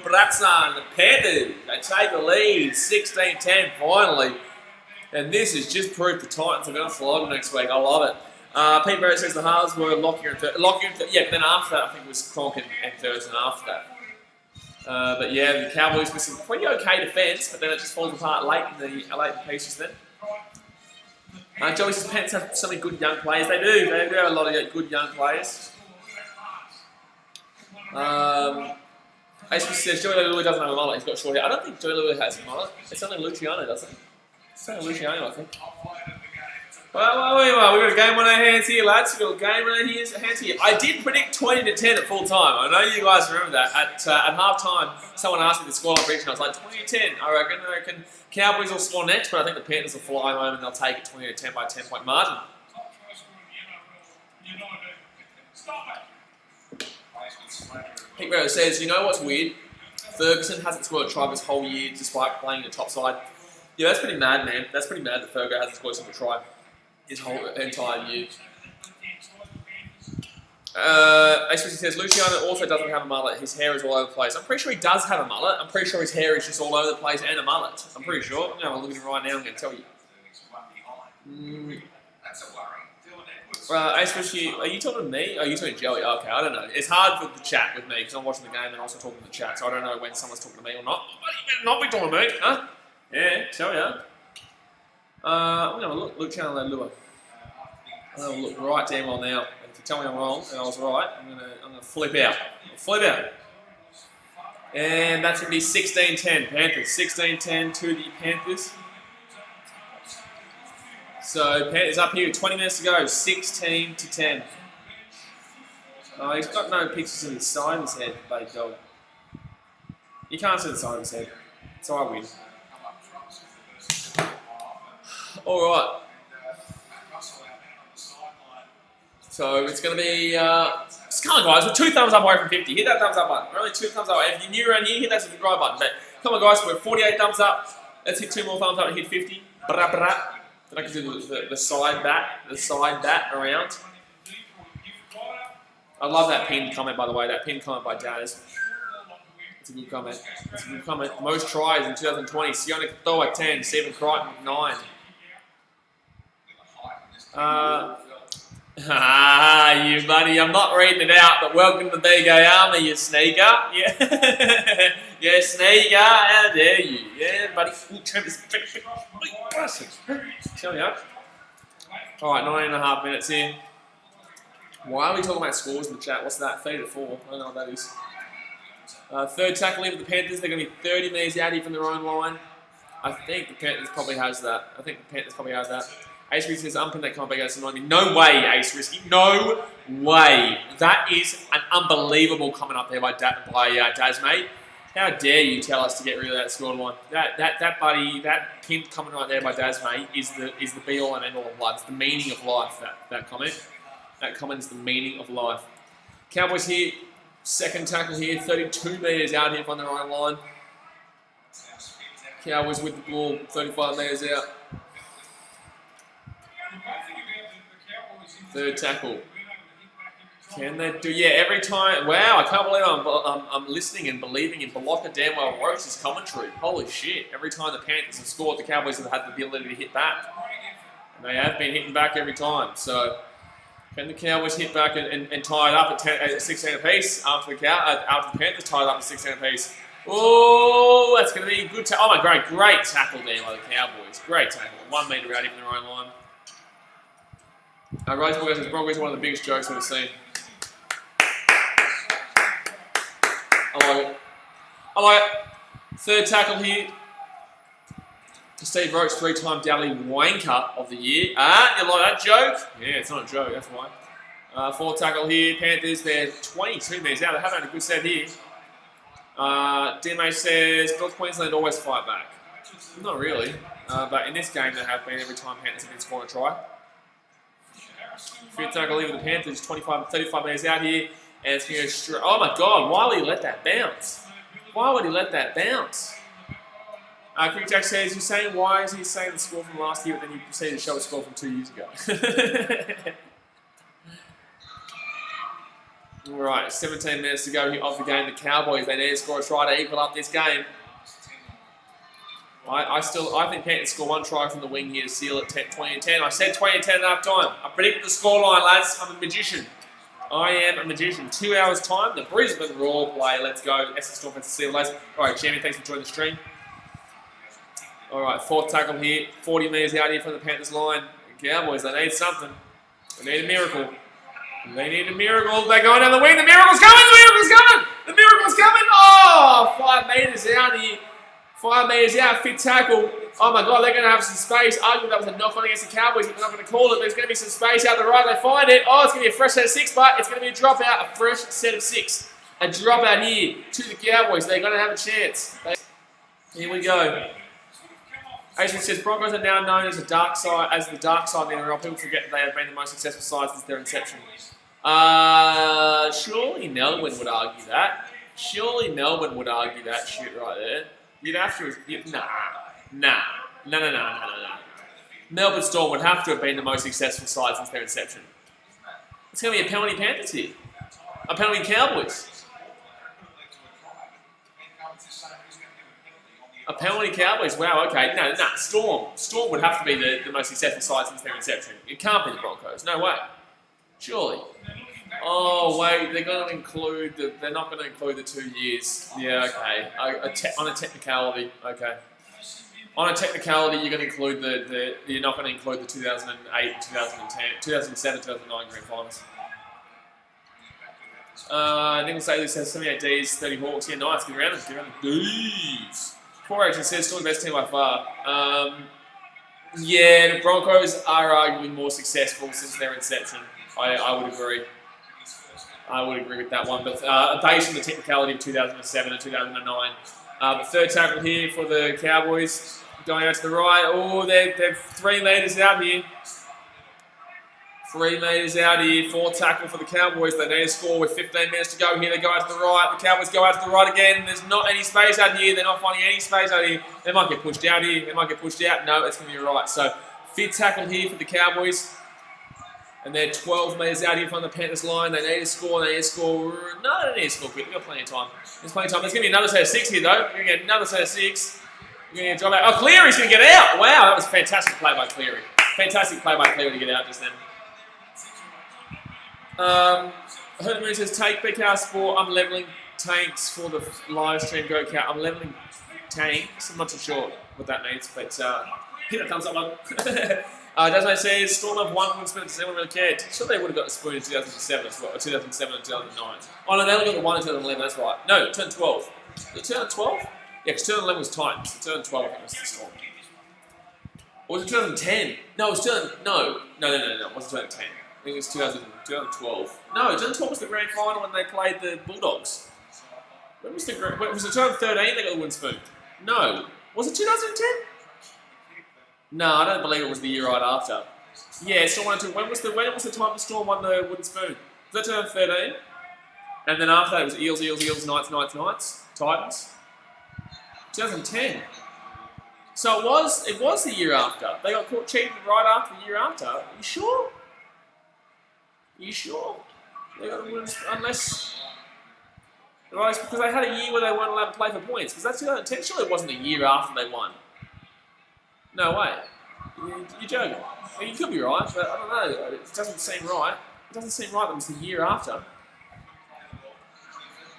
Bratson. The Panthers, they take the lead. 16-10 finally. And this is just proof the Titans are going to flog them next week. I love it. Pete Barrett says the halves were Lockyer and Thurston. Yeah, but then after that, I think it was Cronk and Thurston after that. But yeah, the Cowboys with some pretty okay defence, but then it just falls apart late in the pieces then. Joey says Panthers have so many good young players. They do. They do have a lot of good young players. Ace says Joey Lewis doesn't have a mullet. He's got short hair. I don't think Joey Lewis has a mullet. It's only Luciano, doesn't it? It's only Luciano, I think. Well, we've got a game on our hands here, lads. We've got a game on our hands here. I did predict 20-10 at full time. I know you guys remember that. At half time, someone asked me the scoreline prediction. I was like, 20-10. I reckon Cowboys will score next, but I think the Panthers will fly home and they'll take it 20-10 by a 10-point margin. Pete Rose says, you know what's weird? Ferguson hasn't scored a try this whole year despite playing the top side. Yeah, that's pretty mad, man. That's pretty mad that Fergo hasn't scored a single try his whole entire year. Actually, he says Luciano also doesn't have a mullet. His hair is all over the place. I'm pretty sure he does have a mullet. I'm pretty sure his hair is just all over the place and a mullet. I'm pretty sure. I'm going to have a look at it right now. I'm going to tell you. Especially, are you talking to me? Are you talking to Joey? Okay, I don't know. It's hard for the chat with me because I'm watching the game and also talking to the chat, so I don't know when someone's talking to me or not. You better not be talking to me, huh? Yeah, tell ya. I'm going to look. Luke Channel Lua. I'm going to look right damn well now. And if you tell me I'm wrong and I was right, I'm going to flip out. Flip out. And that's going to be 16-10 Panthers. 16-10 to the Panthers. So Panthers up here with 20 minutes to go. 16-10. Oh, he's got no pictures of his side of his head, buddy dog. You can't see the side of his head. So I win. Alright. So it's going to be... come on, guys. We're 2 thumbs up away from 50. Hit that thumbs up button. We're only 2 thumbs up away. If you're new around here, hit that subscribe button. But come on, guys. We're 48 thumbs up. Let's hit 2 more thumbs up and hit 50. Bra, bra. Then I can do the side bat around. I love that pinned comment, by the way. That pinned comment by Daz. It's a good comment. It's a good comment. Most tries in 2020. Sione Katoa 10. Stephen Crichton 9. You buddy. I'm not reading it out, but welcome to BKRmy, you sneaker. Yeah. Yeah, sneaker. How dare you? Yeah, buddy. Ooh, Travis. Tell me up. Alright, 9.5 minutes in. Why are we talking about scores in the chat? What's that? 30-4. I don't know what that is. Third tackle in for the Panthers. They're going to be 30 metres out here from their own line. I think the Panthers probably has that. Ace Risky says, umping that comment back out. No way, Ace Risky. No way. That is an unbelievable comment up there by Daz, mate. How dare you tell us to get rid of that scoreline? That pinned comment right there by Daz, mate, is the be all and end all of life. It's the meaning of life. That comment. That comment is the meaning of life. Cowboys here, second tackle here, 32 metres out here from their own line. Cowboys with the ball, 35 metres out. Third tackle. Can they do? Yeah, every time. Wow, I can't believe I'm listening and believing in Balocka Damwell Roach's commentary. Holy shit! Every time the Panthers have scored, the Cowboys have had the ability to hit back. And they have been hitting back every time. So. Can the Cowboys hit back and tie it up at 16 apiece after the Panthers tie it up at 16 apiece? Oh, that's going to be a good tackle. Oh my great tackle there by the Cowboys. Great tackle. 1 metre out even their own line. Rose Morgan says Broncos are one of the biggest jokes we've seen. I like it. Third tackle here. Steve Roach, 3-time Dally Wanker of the year. You like that joke? Yeah, it's not a joke, that's why. Fourth tackle here, Panthers, they're 22 metres out. They haven't had a good set here. DMA says, North Queensland always fight back. Not really, but in this game they have been every time Panthers have been scoring a try. Fifth tackle here with the Panthers, 35 metres out here. And it's going to go straight. Oh my God, why would he let that bounce? Why would he let that bounce? Quick Jack says, why is he saying the score from last year, but then you proceeded to show a score from 2 years ago? Alright, 17 minutes to go of the game. The Cowboys, they need to score a try to equal up this game. I think Panthers score 1 try from the wing here to seal it 20-10. I said 20-10 at half time. I predicted the scoreline, lads. I'm a magician. I am a magician. 2 hours time, the Brisbane Roar play. Let's go. Essence Storm to seal, lads. Alright, Champion, thanks for joining the stream. Alright, fourth tackle here. 40 metres out here from the Panthers line. The Cowboys, they need something. They need a miracle. They need a miracle. They're going down the wing. The miracle's coming! The miracle's coming! The miracle's coming! Oh! 5 metres out here. 5 metres out. Fifth tackle. Oh my God, they're going to have some space. Arguably that was a knock on against the Cowboys, but they're not going to call it. There's going to be some space out the right. They find it. Oh, it's going to be a fresh set of 6, but it's going to be a dropout. A fresh set of 6. A dropout here to the Cowboys. They're going to have a chance. Here we go. Adrian says Broncos are now known as the dark side of the NRL. People forget that they have been the most successful side since their inception. Surely Melbourne would argue that. Surely Melbourne would argue that shit right there. You'd have to. Nah. Melbourne Storm would have to have been the most successful side since their inception. It's going to be a penalty Panthers here. A penalty Cowboys. A penalty Cowboys. Wow, okay. No. Storm would have to be the most successful side since their inception. It can't be the Broncos. No way. Surely. Oh, wait. They're going to include they're not going to include the 2 years. Yeah, okay. On a technicality. Okay. On a technicality, you're going to include you're not going to include the 2008, 2010, 2007, 2009 grand finals. Nicholas Daly says 78 Ds, 30 Hawks. Yeah, nice. Get around the Ds. 4H says still the best team by far. Yeah, the Broncos are arguably more successful since their inception. I would agree. I would agree with that one. But based on the technicality of 2007 and 2009. The third tackle here for the Cowboys. Going out to the right. Oh, they're 3 metres out here. 3 metres out here. 4th tackle for the Cowboys. They need to score with 15 minutes to go here. They go out to the right. The Cowboys go out to the right again. There's not any space out here. They're not finding any space out here. They might get pushed out here. They might get pushed out. No, it's going to be right. So, 5th tackle here for the Cowboys. And they're 12 metres out here from the Panthers line. They need to score. They need to score. No, they don't need to score quick. They've got plenty of time. There's plenty of time. There's going to be another set of 6 here, though. We're going to get another set of 6. We're going to drop out. Oh, Cleary's going to get out. Wow, that was fantastic play by Cleary. Fantastic play by Cleary to get out just then. Herman says, take BKRsport. I'm levelling tanks for the live stream. Go count. I'm levelling tanks. I'm not too sure what that means, but hit that thumbs up button. Desmond says, Storm have 1 win spoon. Does anyone really care? Sure, they would have got the spoon in 2007 as well, or 2007 and 2009. Oh no, they only got the 1 in 2011. That's right. No, it turned 12. Did it turn 12? Yeah, because 2011 was Titans. It turned 12. I think it was the Storm. Or was it 2010? No, it was No. It wasn't 2010. I think it was 2012. No, 2012 was the grand final when they played the Bulldogs. When was the was it 2013 they got the wooden spoon? No. Was it 2010? No, I don't believe it was the year right after. Yeah, Storm 1 and 2. When was the time the Storm won the wooden spoon? Was that 2013? And then after that it was Eels, Knights, Titans. 2010. So it was the year after. They got caught cheating right after the year after. Are you sure? You sure? They got a wooden spoon, unless because they had a year where they weren't allowed to play for points. Because that's 2010. Surely it wasn't the year after they won. No way. You're joking. I mean, you could be right, but I don't know. It doesn't seem right. It doesn't seem right that it was the year after.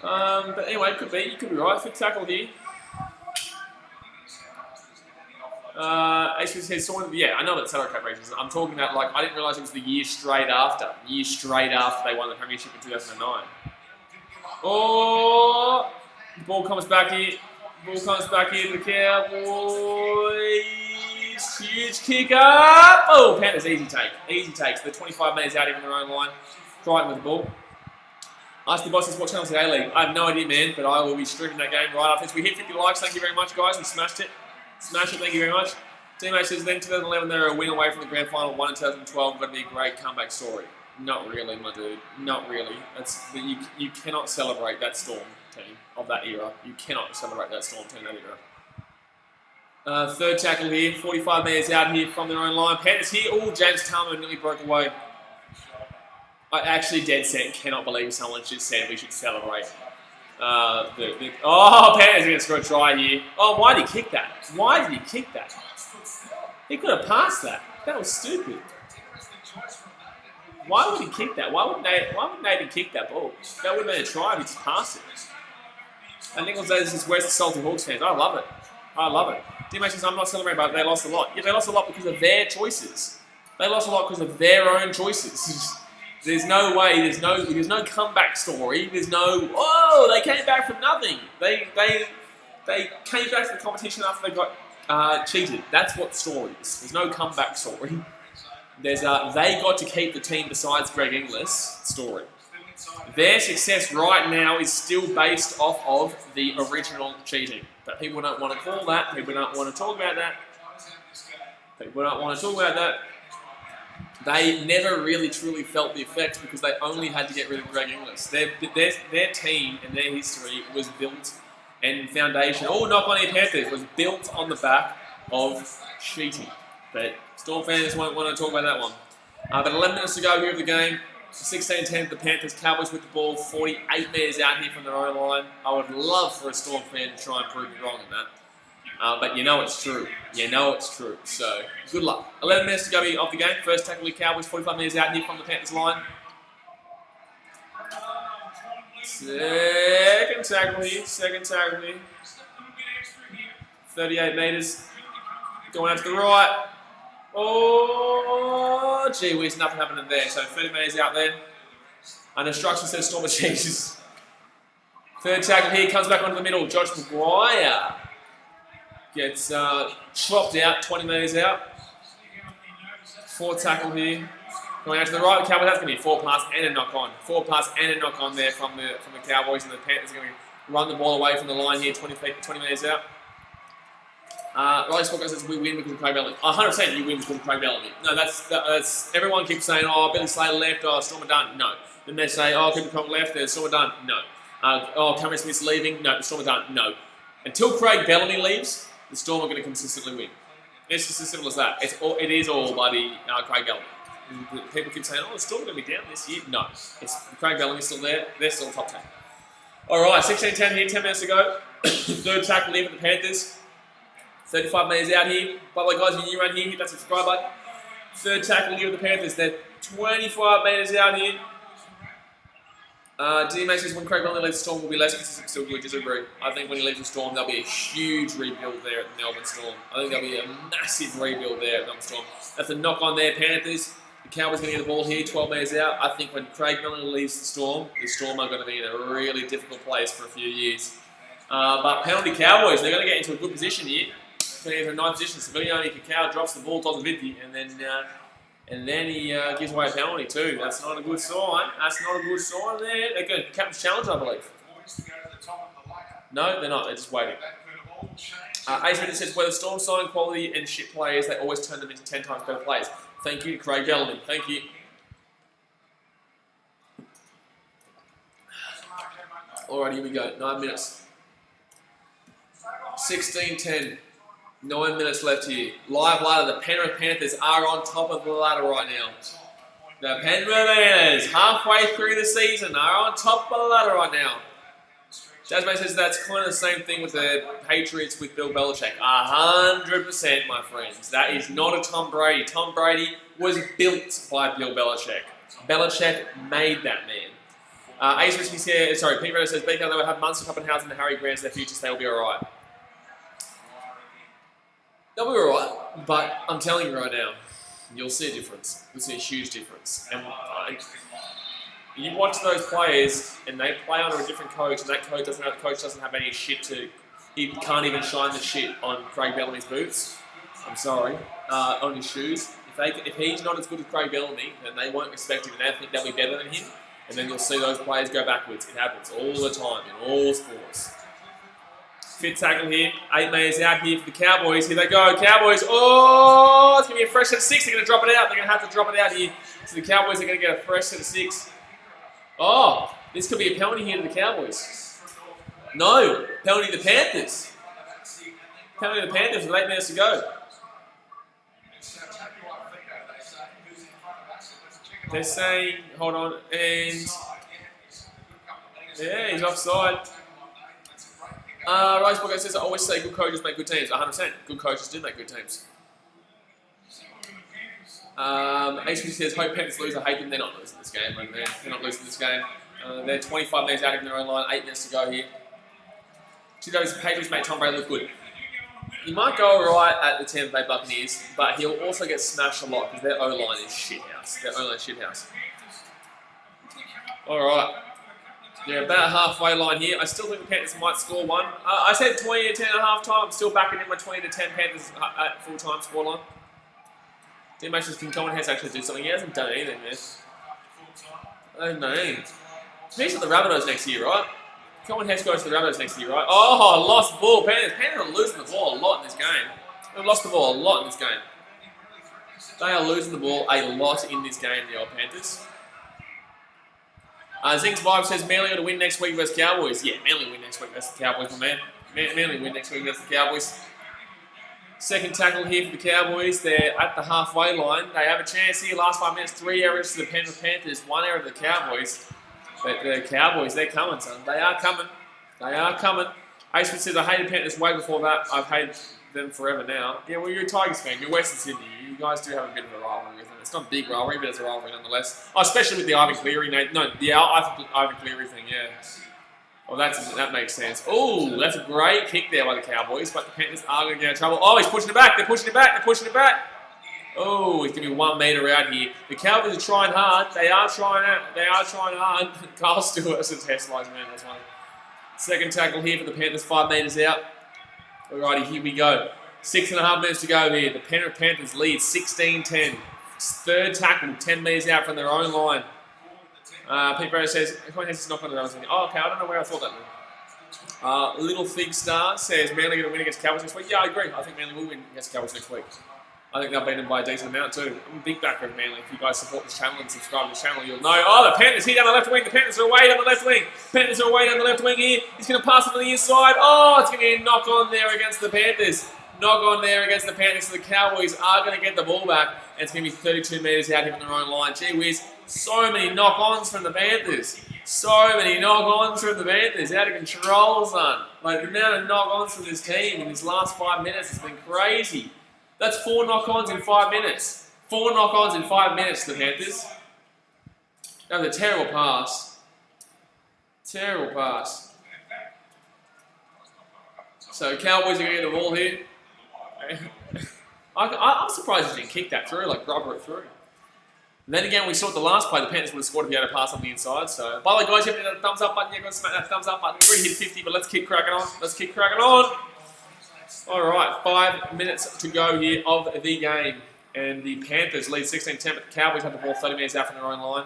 But anyway, it could be. You could be right. 5th tackle here. Actually says, yeah, I know about the salary cap raises. I'm talking about, like, I didn't realise it was the year straight after. Year straight after they won the premiership in 2009. Oh! The ball comes back here. Ball comes back here to the Cowboys. Huge kick up. Oh, Panthers, easy take. Easy takes. They're 25 metres out here on their own line. Crichton with the ball. Ask the bosses what channel's the A-League. I have no idea, man, but I will be streaming that game right after this. We hit 50 likes. Thank you very much, guys. We smashed it. Smash it. Thank you very much. Teammate says, then 2011, they were a win away from the grand final. 1 in 2012. Going to be a great comeback story. Not really, my dude. Not really. You cannot celebrate that Storm team of that era. You cannot celebrate that Storm team that era. 3rd tackle here, 45 metres out here from their own line. Panthers here. Oh, James Talman nearly broke away. I actually dead set cannot believe someone just said we should celebrate. Panthers are going to score a try here. Oh, why did he kick that? Why did he kick that? He could have passed that. That was stupid. Why would he kick that? Why would Nathan kick that ball? That would have been a try if he just passed it. And Nicholas says, where's the salty Hawks fans? I love it. I love it. Teammate says, I'm not celebrating, but they lost a lot. Yeah, they lost a lot because of their choices. They lost a lot because of their own choices. There's no way, there's no comeback story. There's no, they came back from nothing. They came back to the competition after they got cheated. That's what the story is. There's no comeback story. There's they got to keep the team besides Greg Inglis story. Their success right now is still based off of the original cheating. But people don't want to call that. People don't want to talk about that. People don't want to talk about that. They never really truly felt the effects because they only had to get rid of Greg Inglis. Their team and their history was built and foundation, knock on your Panthers, was built on the back of cheating. But Storm fans won't want to talk about that one. But 11 minutes to go here of the game. 16-10, the Panthers, Cowboys with the ball, 48 metres out here from their own line. I would love for a Storm fan to try and prove me wrong in that. But you know it's true. You know it's true. So, good luck. 11 minutes to go of the game. First tackle with Cowboys, 45 metres out here from the Panthers line. Second tackle here. 38 metres. Going out to the right. Oh, gee whiz, nothing happening there. So 30 metres out there. And instruction says Storm of Jesus. Third tackle here, comes back onto the middle. Josh McGuire gets chopped out, 20 metres out. Fourth tackle here. Going out to the right, the Cowboys, that's going to be 4 pass and a knock on. 4 pass and a knock on there from the Cowboys, and the Panthers are going to run the ball away from the line here, 20 metres out. Riley Sport says we win because of Craig Bellamy. 100% you win because of Craig Bellamy. No, that's everyone keeps saying, oh, Billy Slater left, oh, Storm are done. No. Then they say, oh, Cooper Cronk left, there's Storm are done. No. Oh, Cameron Smith's leaving. No, the Storm are done. No. Until Craig Bellamy leaves, the Storm are going to consistently win. It's just as simple as that. It is all bloody Craig Bellamy. People keep saying, oh, the Storm are going to be down this year. No. It's Craig Bellamy's still there. They're still top 10. All right, 16-10 here, 10 minutes to go. Third tackle here for the Panthers. 35 metres out here. By the way, guys, if you're new around here, hit that subscribe button. Third tackle here with the Panthers. They're 25 metres out here. D-Max says when Craig Bellamy leaves the Storm will be less consistent. Still good, disagree. I think when he leaves the Storm, there'll be a huge rebuild there at the Melbourne Storm. I think there'll be a massive rebuild there at Melbourne Storm. That's a knock on there, Panthers. The Cowboys are going to get the ball here, 12 metres out. I think when Craig Bellamy leaves the Storm are going to be in a really difficult place for a few years. But penalty Cowboys, they're going to get into a good position here. Going to get into a nice position. Civiliani Cacao drops the ball, towards the 50, and then he gives away a penalty too. That's not a good sign. That's not a good sign there. They're going to Captain's Challenge, I believe. No, they're not. They're just waiting. Ace Reddit says, where the Storm sign quality and shit players, they always turn them into 10 times better players. Thank you, Craig Bellamy. Thank you. Alright, here we go. 9 minutes. 16-10. 9 minutes left here. Live ladder. The Penrith Panthers are on top of the ladder right now. The Penrith Panthers, halfway through the season, are on top of the ladder right now. Jasmine says that's kind of the same thing with the Patriots with Bill Belichick. 100%, my friends. That is not a Tom Brady. Tom Brady was built by Bill Belichick. Belichick made that man. Ace Risky's here. Sorry, Pete Redder says, BK, they will have Munster, Copenhagen, and Harry Grant in their futures. They will be alright. They'll be alright, but I'm telling you right now, you'll see a difference. You'll see a huge difference. And you watch those players, and they play under a different coach, and that coach doesn't have any shit to. He can't even shine the shit on Craig Bellamy's boots. I'm sorry, on his shoes. If he's not as good as Craig Bellamy, then they won't respect him, and they think they'll be better than him. And then you'll see those players go backwards. It happens all the time in all sports. Fifth tackle here. 8 metres out here for the Cowboys. Here they go, Cowboys. Oh, it's going to be a fresh set of 6. They're going to drop it out. They're going to have to drop it out here. So the Cowboys are going to get a fresh set of 6. Oh, this could be a penalty here to the Cowboys. No, penalty to the Panthers. Penalty to the Panthers with 8 minutes to go. They're saying, hold on, and yeah, he's offside. Ricebrook says, I always say good coaches make good teams. 100%. Good coaches do make good teams. HP says, hope Panthers lose. I hate them. They're not losing this game. They're not losing this game. They're 25 minutes out of their own line. 8 minutes to go here. See, those Patriots make Tom Brady look good. He might go alright at the Tampa Bay Buccaneers, but he'll also get smashed a lot because their O-line is shithouse. Their O-line is shithouse. Alright. They're about halfway line here. I still think the Panthers might score one. I said 20 to 10 at half time. I'm still backing in my 20 to 10 Panthers at full-time scoreline. D-Max says, can Cohen Hess actually do something? He hasn't done anything, man. I don't know anything. He's at the Rabbitohs next year, right? Cohen Hess goes to the Rabbitohs next year, right? Oh, lost the ball. Panthers are losing the ball a lot in this game. They've lost the ball a lot in this game. They are losing the ball a lot in this game, the old Panthers. Zink's Vibe says Manly got to win next week versus Cowboys. Yeah, Manly win next week versus the Cowboys, my man. Manly win next week versus the Cowboys. Second tackle here for the Cowboys. They're at the halfway line. They have a chance here. Last 5 minutes, 3 errors to the Penrith Panthers, 1 error to the Cowboys. But the Cowboys, they're coming, son. They are coming. They are coming. Aceman says, I hated Panthers way before that. I've hated them forever now. Yeah, well, you're a Tigers fan. You're Western Sydney. You guys do have a bit of a rivalry with them. It's not a big rivalry, but it's a rivalry nonetheless. Oh, especially with the Ivan Cleary. No, the Ivan Cleary thing, yeah. Well, that makes sense. Oh, that's a great kick there by the Cowboys, but the Panthers are going to get in trouble. Oh, he's pushing it back. They're pushing it back. They're pushing it back. Oh, he's going to be 1 metre out here. The Cowboys are trying hard. They are trying hard. Carl Stewart says Hesslies, man. That's funny. Second tackle here for the Panthers, 5 metres out. Alrighty, here we go. 6.5 minutes to go here. The Penrith Panthers lead 16-10. Third tackle, 10 metres out from their own line. Pete Barrow says, it's not going to go. Oh, okay, I don't know where I thought that was. Little Fig Star says, Manly going to win against Cowboys next week. Yeah, I agree. I think Manly will win against Cowboys next week. I think they'll beat them by a decent amount too. I'm a big backer of Manly. If you guys support this channel and subscribe to this channel, you'll know. Oh, the Panthers here down the left wing. The Panthers are away down the left wing. Panthers are away down the left wing here. He's going to pass it on the inside. Oh, it's going to be a knock on there against the Panthers. Knock on there against the Panthers. So the Cowboys are going to get the ball back. And it's going to be 32 metres out here from their own line. Gee whiz, so many knock-ons from the Panthers. So many knock-ons from the Panthers. Out of control, son. Like, the amount of knock-ons from this team in this last 5 minutes has been crazy. That's 4 knock-ons in 5 minutes. 4 knock-ons in 5 minutes, the Panthers. That was a terrible pass. Terrible pass. So, Cowboys are going to get the ball here. I'm surprised he didn't kick that through, like rubber it through. And then again, we saw at the last play, the Panthers would have scored if he had a pass on the inside. So, by the way, guys, you have to hit that thumbs up button. You've got to smack that thumbs up button. We already hit 50, but let's keep cracking on. Let's keep cracking on. All right, 5 minutes to go here of the game. And the Panthers lead 16-10, but the Cowboys have the ball 30 metres out from their own line.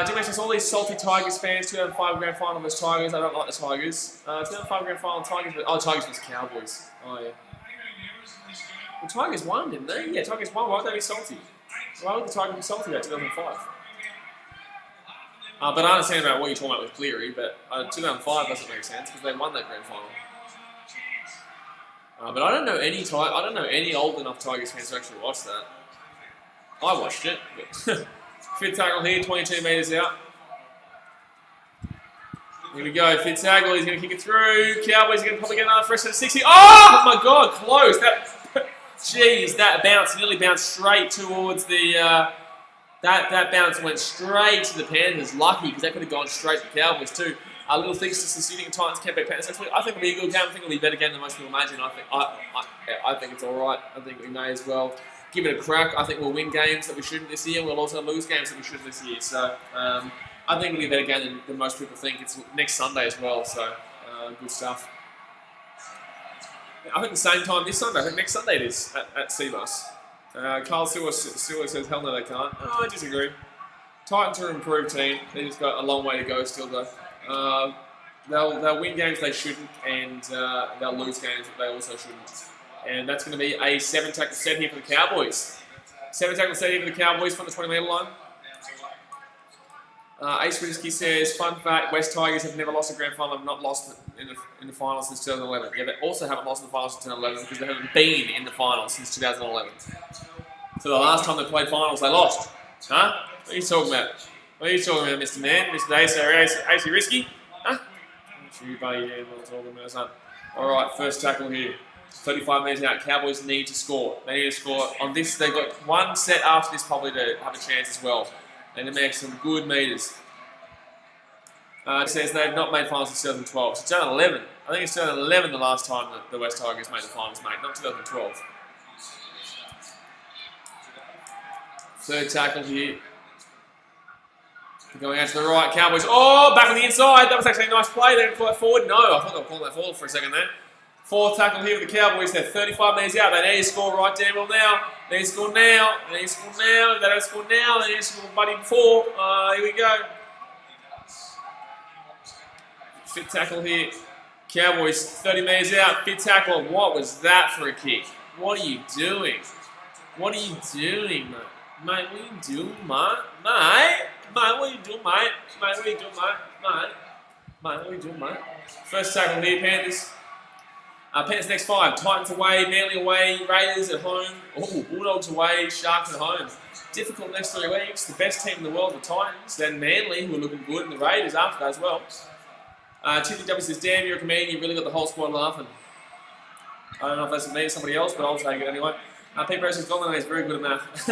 Jim mentions all these salty Tigers fans, 2005 grand final versus Tigers. I don't like the Tigers. 2005 grand final Tigers, Tigers versus Cowboys. Oh, yeah. The Tigers won, didn't they? Yeah, Tigers won. Why would they be salty? Why would the Tigers be salty about 2005? But I understand about what you're talking about with Cleary, but 2005 doesn't make sense because they won that grand final. But I don't know any old enough Tigers fans to actually watch that. I watched it. But fifth tackle here, 22 metres out. Here we go, fifth tackle, he's going to kick it through. Cowboys are going to probably get another fresh set of 60. Oh my God, close. Jeez, that bounce nearly bounced straight towards the... That bounce went straight to the Panthers. Lucky, because that could have gone straight to the Cowboys too. Little things to Sydney Titans can't beat Panthers next week. I think it'll be a good game. I think it'll be a better game than most people imagine. I think it's all right. I think we may as well give it a crack. I think we'll win games that we shouldn't this year. We'll also lose games that we shouldn't this year. So I think it'll be a better game than most people think. It's next Sunday as well. So good stuff. I think the same time this Sunday. I think next Sunday it is at Seabus. Carl Stewart says, hell no they can't. Oh, I disagree. Titans are an improved team. They've just got a long way to go still though. They'll win games they shouldn't, and they'll lose games that they also shouldn't. And that's going to be a 7-tackle set here for the Cowboys. 7-tackle set here for the Cowboys from the 20-metre line. Ace Risky says, fun fact, West Tigers have never lost a grand final, have not lost in the finals since 2011. Yeah, they also haven't lost in the finals since 2011 because they haven't been in the finals since 2011. So the last time they played finals, they lost. Huh? What are you talking about? What are you talking about, Mr. Man? Mr. Ace Risky? Huh? You buddy, yeah, what I'm talking about, son. Alright, first tackle here. 35 metres out. Cowboys need to score. They need to score. On this, they've got one set after this probably to have a chance as well. They need to make some good metres. It says they've not made finals since 2012. It's 2011. I think it's 2011 the last time that the West Tigers made the finals, mate, not 2012. Third tackle here. Going out to the right, Cowboys. Oh, back on the inside. That was actually a nice play. They didn't call that forward. No, I thought they were calling that forward for a second there. Fourth tackle here with the Cowboys. They're 35 metres out. They need to score right damn well now. They need to score now. They need to score now. If they don't score now, they need to score buddy before. Here we go. Fifth tackle here. Cowboys 30 metres out. Fifth tackle. What was that for a kick? What are you doing? What are you doing, mate? Mate, what are you doing, mate? Mate, what are you doing, mate? Mate, what are you doing, mate? Mate, what are you doing, mate? First tackle here, Panthers. Panthers next 5. Titans away, Manly away, Raiders at home. Oh, Bulldogs away, Sharks at home. Difficult next 3 weeks. The best team in the world, the Titans. Then Manly, who are looking good, and the Raiders after that as well. Tiffany W says, damn, you're a comedian. You've really got the whole squad laughing. I don't know if that's me or somebody else, but I'll take it anyway. Pete Barrow says, Golden is very good at math.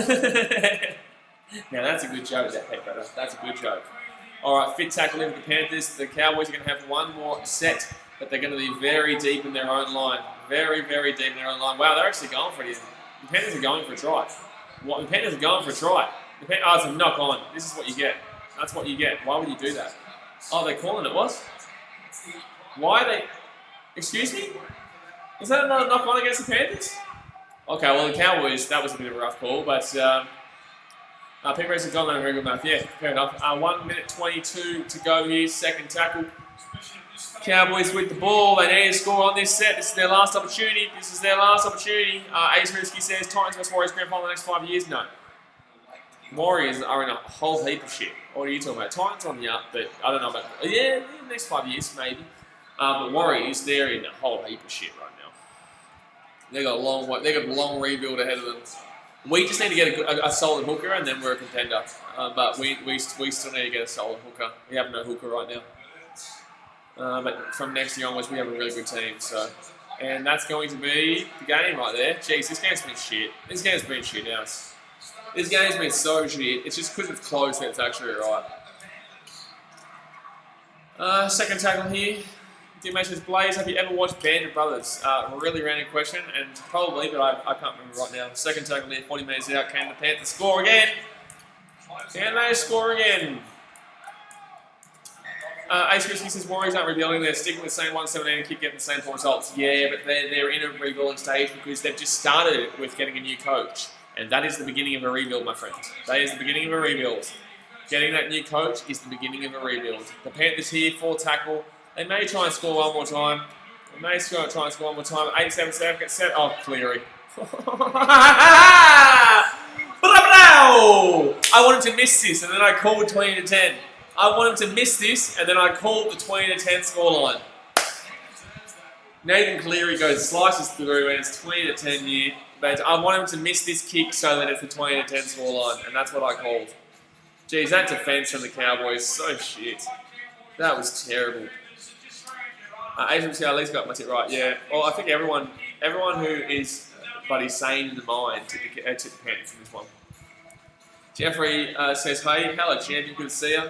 Now, that's a good joke, that Pete Barrow. That's a good joke. All right, fit tackle in with the Panthers. The Cowboys are going to have one more set, but they're going to be very deep in their own line. Very, very deep in their own line. Wow, they're actually going for it. The Panthers are going for a try. What? The Panthers are going for a try. Oh, it's a knock on. This is what you get. That's what you get. Why would you do that? Oh, they're calling it, what? Why are they... Excuse me? Is that another knock on against the Panthers? Okay, well, the Cowboys, that was a bit of a rough call, but... Penrith have gone on a very good mouth. Yeah, fair enough. 1 minute 22 to go here. Second tackle. Cowboys with the ball. They need to score on this set. This is their last opportunity. Ace Risky says Titans vs Warriors grand final in the next 5 years. No. Warriors are in a whole heap of shit. What are you talking about? Titans on the up, but I don't know about... Yeah, in the next 5 years, maybe. But Warriors, they're in a whole heap of shit right now. They got a long rebuild ahead of them. We just need to get a solid hooker, and then we're a contender. But we still need to get a solid hooker. We have no hooker right now. But from next year onwards, we have a really good team. So, and that's going to be the game right there. Jeez, this game's been shit. This game's been shit now. This game's been so shit. It's just because it's close that it's actually right. Second tackle here. Teammate says, Blaze, have you ever watched Band of Brothers? Really random question, and probably, but I can't remember right now. Second tackle there, 40 minutes out, can the Panthers score again? Can they score again? Ace Risky says, Warriors aren't rebuilding, they're sticking with the same 117 and keep getting the same poor results. Yeah, but they're in a rebuilding stage because they've just started with getting a new coach. And that is the beginning of a rebuild, my friends. That is the beginning of a rebuild. Getting that new coach is the beginning of a rebuild. The Panthers here, 4 tackle. They may try and score one more time. 8-7-7 gets set. Oh, Cleary. I wanted to miss this, and then I called 20-10. I wanted to miss this, and then I called the 20-10 scoreline. Nathan Cleary slices through, and it's 20-10 here. But I want him to miss this kick so that it's the 20-10 scoreline, and that's what I called. Jeez, that defense from the Cowboys, so shit. That was terrible. Agency at least got my tip right, yeah. Well, I think everyone who is sane in the mind took the Panthers from this one. Jeffrey says, hey, hello champion, good to see you.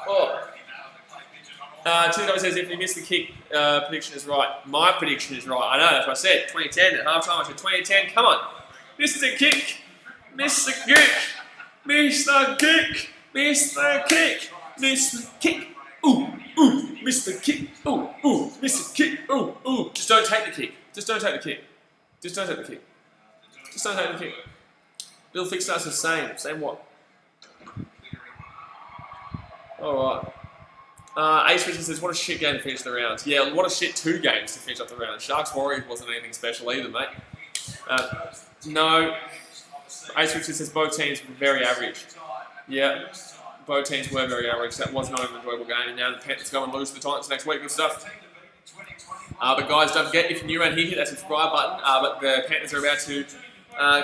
Oh. Two says, if you miss the kick, prediction is right. My prediction is right. I know, that's what I said. 20-10 at halftime. I said 20-10. Come on. Miss the kick. Miss the kick. Miss the kick. Miss the kick. Miss the kick. Ooh, ooh. Miss the kick. Ooh, ooh. Miss the kick. Ooh, ooh. Just don't take the kick. Just don't take the kick. Just don't take the kick. Just don't take the kick. Bill Fix starts the same. Same what? Alright. Ace Richard says, what a shit game to finish the rounds. Yeah, what a shit 2 games to finish up the round. Sharks Warriors wasn't anything special either, mate. No. Ace Richard says both teams were very average. Yeah, both teams were very average. That was not an enjoyable game. And now the Panthers go and lose to the Titans next week. Good stuff. But guys, don't forget, if you're new around here, hit that subscribe button. But the Panthers are about to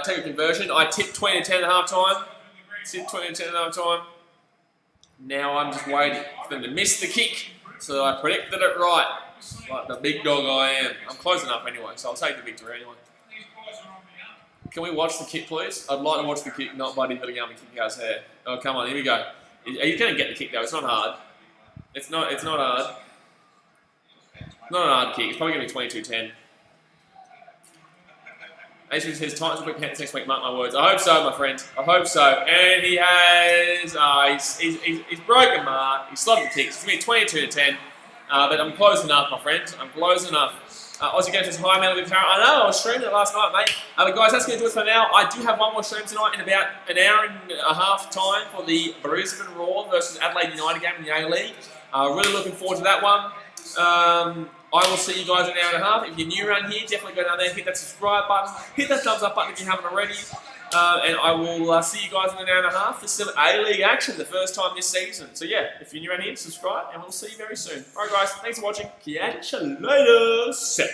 take a conversion. I tipped 20-10 at halftime. Tipped 20-10 at halftime. Now I'm just waiting for them to miss the kick so that I predicted it right. Like the big dog I am. I'm close enough anyway, so I'll take the victory anyway. Can we watch the kick, please? I'd like to watch the kick, not Buddy Hilligami kicking our hair. Oh, come on, here we go. Are you going to get the kick, though? It's not hard. It's not hard. Not a hard kick. It's probably going to be 22-10. Adrian says, Titans will beat Panthers next week, mark my words. I hope so, my friend. I hope so. And he has... he's broken mark. He's slogged the kicks. It's going to be 22-10. But I'm close enough, my friend. I'm close enough. Aussie Games says, hi, Melody Parrott. I know, I was streaming it last night, mate. But guys, that's going to do it for now. I do have one more stream tonight in about an hour and a half time for the Brisbane Roar versus Adelaide United game in the A-League. Really looking forward to that one. I will see you guys in an hour and a half. If you're new around here, definitely go down there, hit that subscribe button, hit that thumbs up button if you haven't already. And I will see you guys in an hour and a half for some A-League action, the first time this season. So yeah, if you're new around here, subscribe, and we'll see you very soon. Alright guys, thanks for watching. Catch you later. Set.